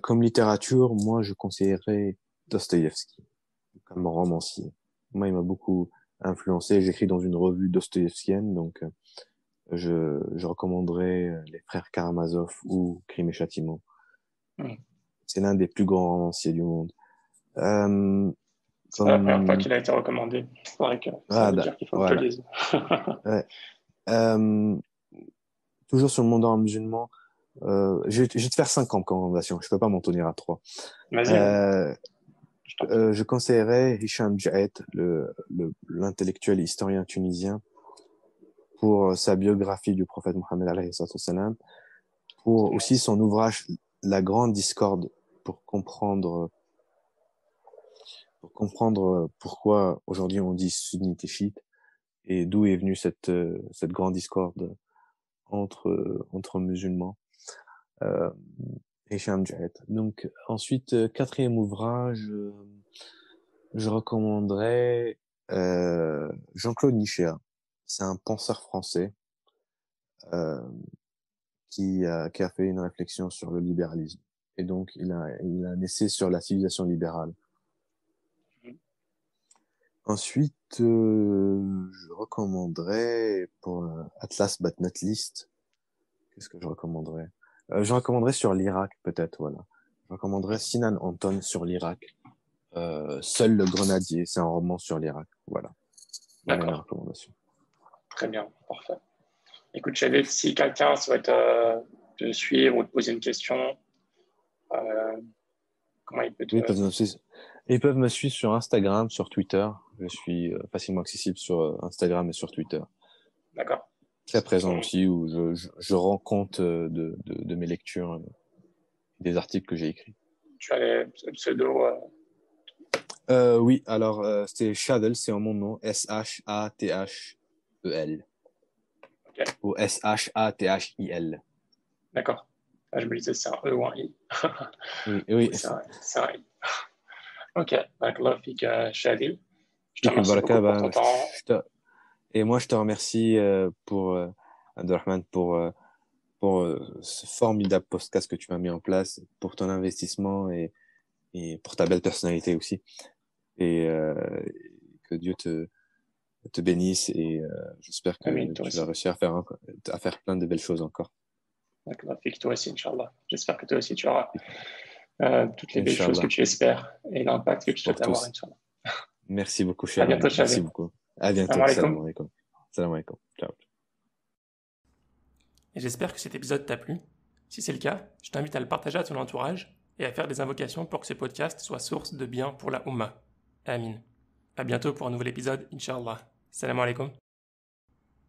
Comme littérature, moi je conseillerais Dostoïevski comme romancier. Moi, il m'a beaucoup influencé. J'écris dans une revue dostoïevskienne, donc je recommanderais les frères Karamazov ou Crime et Châtiment. Mhm. C'est l'un des plus grands romanciers du monde. Euh, C'est pas la première fois comme qu'il a été recommandé. C'est vrai que ça ah, veut dire qu'il faut que je le voilà. lise. Ouais. Euh, Toujours sur le monde arabe musulman, je vais te faire 5 recommandations. Je peux pas m'en tenir à 3. Vas-y, hein, Euh, je t'en prie. je conseillerais Hicham Djaed, l'intellectuel et historien tunisien, pour sa biographie du prophète Mohammed alayhi salam, pour aussi son ouvrage La Grande Discorde, pour comprendre pourquoi aujourd'hui on dit sunnite et chiite et d'où est venue cette grande discorde entre musulmans. Et Hicham Djahet. Donc ensuite, quatrième ouvrage, je recommanderais Jean-Claude Nichéa. C'est un penseur français euh, qui a fait une réflexion sur le libéralisme. Et donc il a un essai sur la civilisation libérale. Ensuite, je recommanderais pour Atlas but not least, qu'est-ce que je recommanderais? Je recommanderais sur l'Irak, peut-être, voilà. Je recommanderais Sinan Anton sur l'Irak. Seul le grenadier, c'est un roman sur l'Irak. Voilà. Voilà mes recommandations. Très bien, parfait. Écoute, Chavil, si quelqu'un souhaite te suivre ou te poser une question, comment il peut te... Ils peuvent me suivre sur Instagram, sur Twitter. Je suis facilement accessible sur Instagram et sur Twitter. D'accord. Très présent aussi, où je rends compte de mes lectures, des articles que j'ai écrits. Tu as les pseudos Oui, alors c'est Shadel, c'est en mon nom, S-H-A-T-H-E-L. Okay. Ou S-H-A-T-H-I-L. D'accord. Je me disais, c'est un E ou un I. Oui. C'est un I. Ok, Barakallah fik Shadil. Je te remercie beaucoup pour ton temps. Et moi, je te remercie pour Abdelrahman pour ce formidable podcast que tu m'as mis en place, pour ton investissement et pour ta belle personnalité aussi. Et que Dieu te bénisse et j'espère que tu vas réussir à faire plein de belles choses encore. Barakallah fik, toi aussi, Inch'Allah. J'espère que toi aussi, tu auras toutes les belles choses que tu espères et l'impact que tu souhaites avoir, Inch'Allah. Merci beaucoup, cher. À bientôt, Merci beaucoup. À bientôt. Salam alaikum. Salam alaikum. Ciao. Et j'espère que cet épisode t'a plu. Si c'est le cas, je t'invite à le partager à ton entourage et à faire des invocations pour que ce podcast soit source de bien pour la Ummah. Amin. À bientôt pour un nouvel épisode, Inch'Allah. Salam alaikum.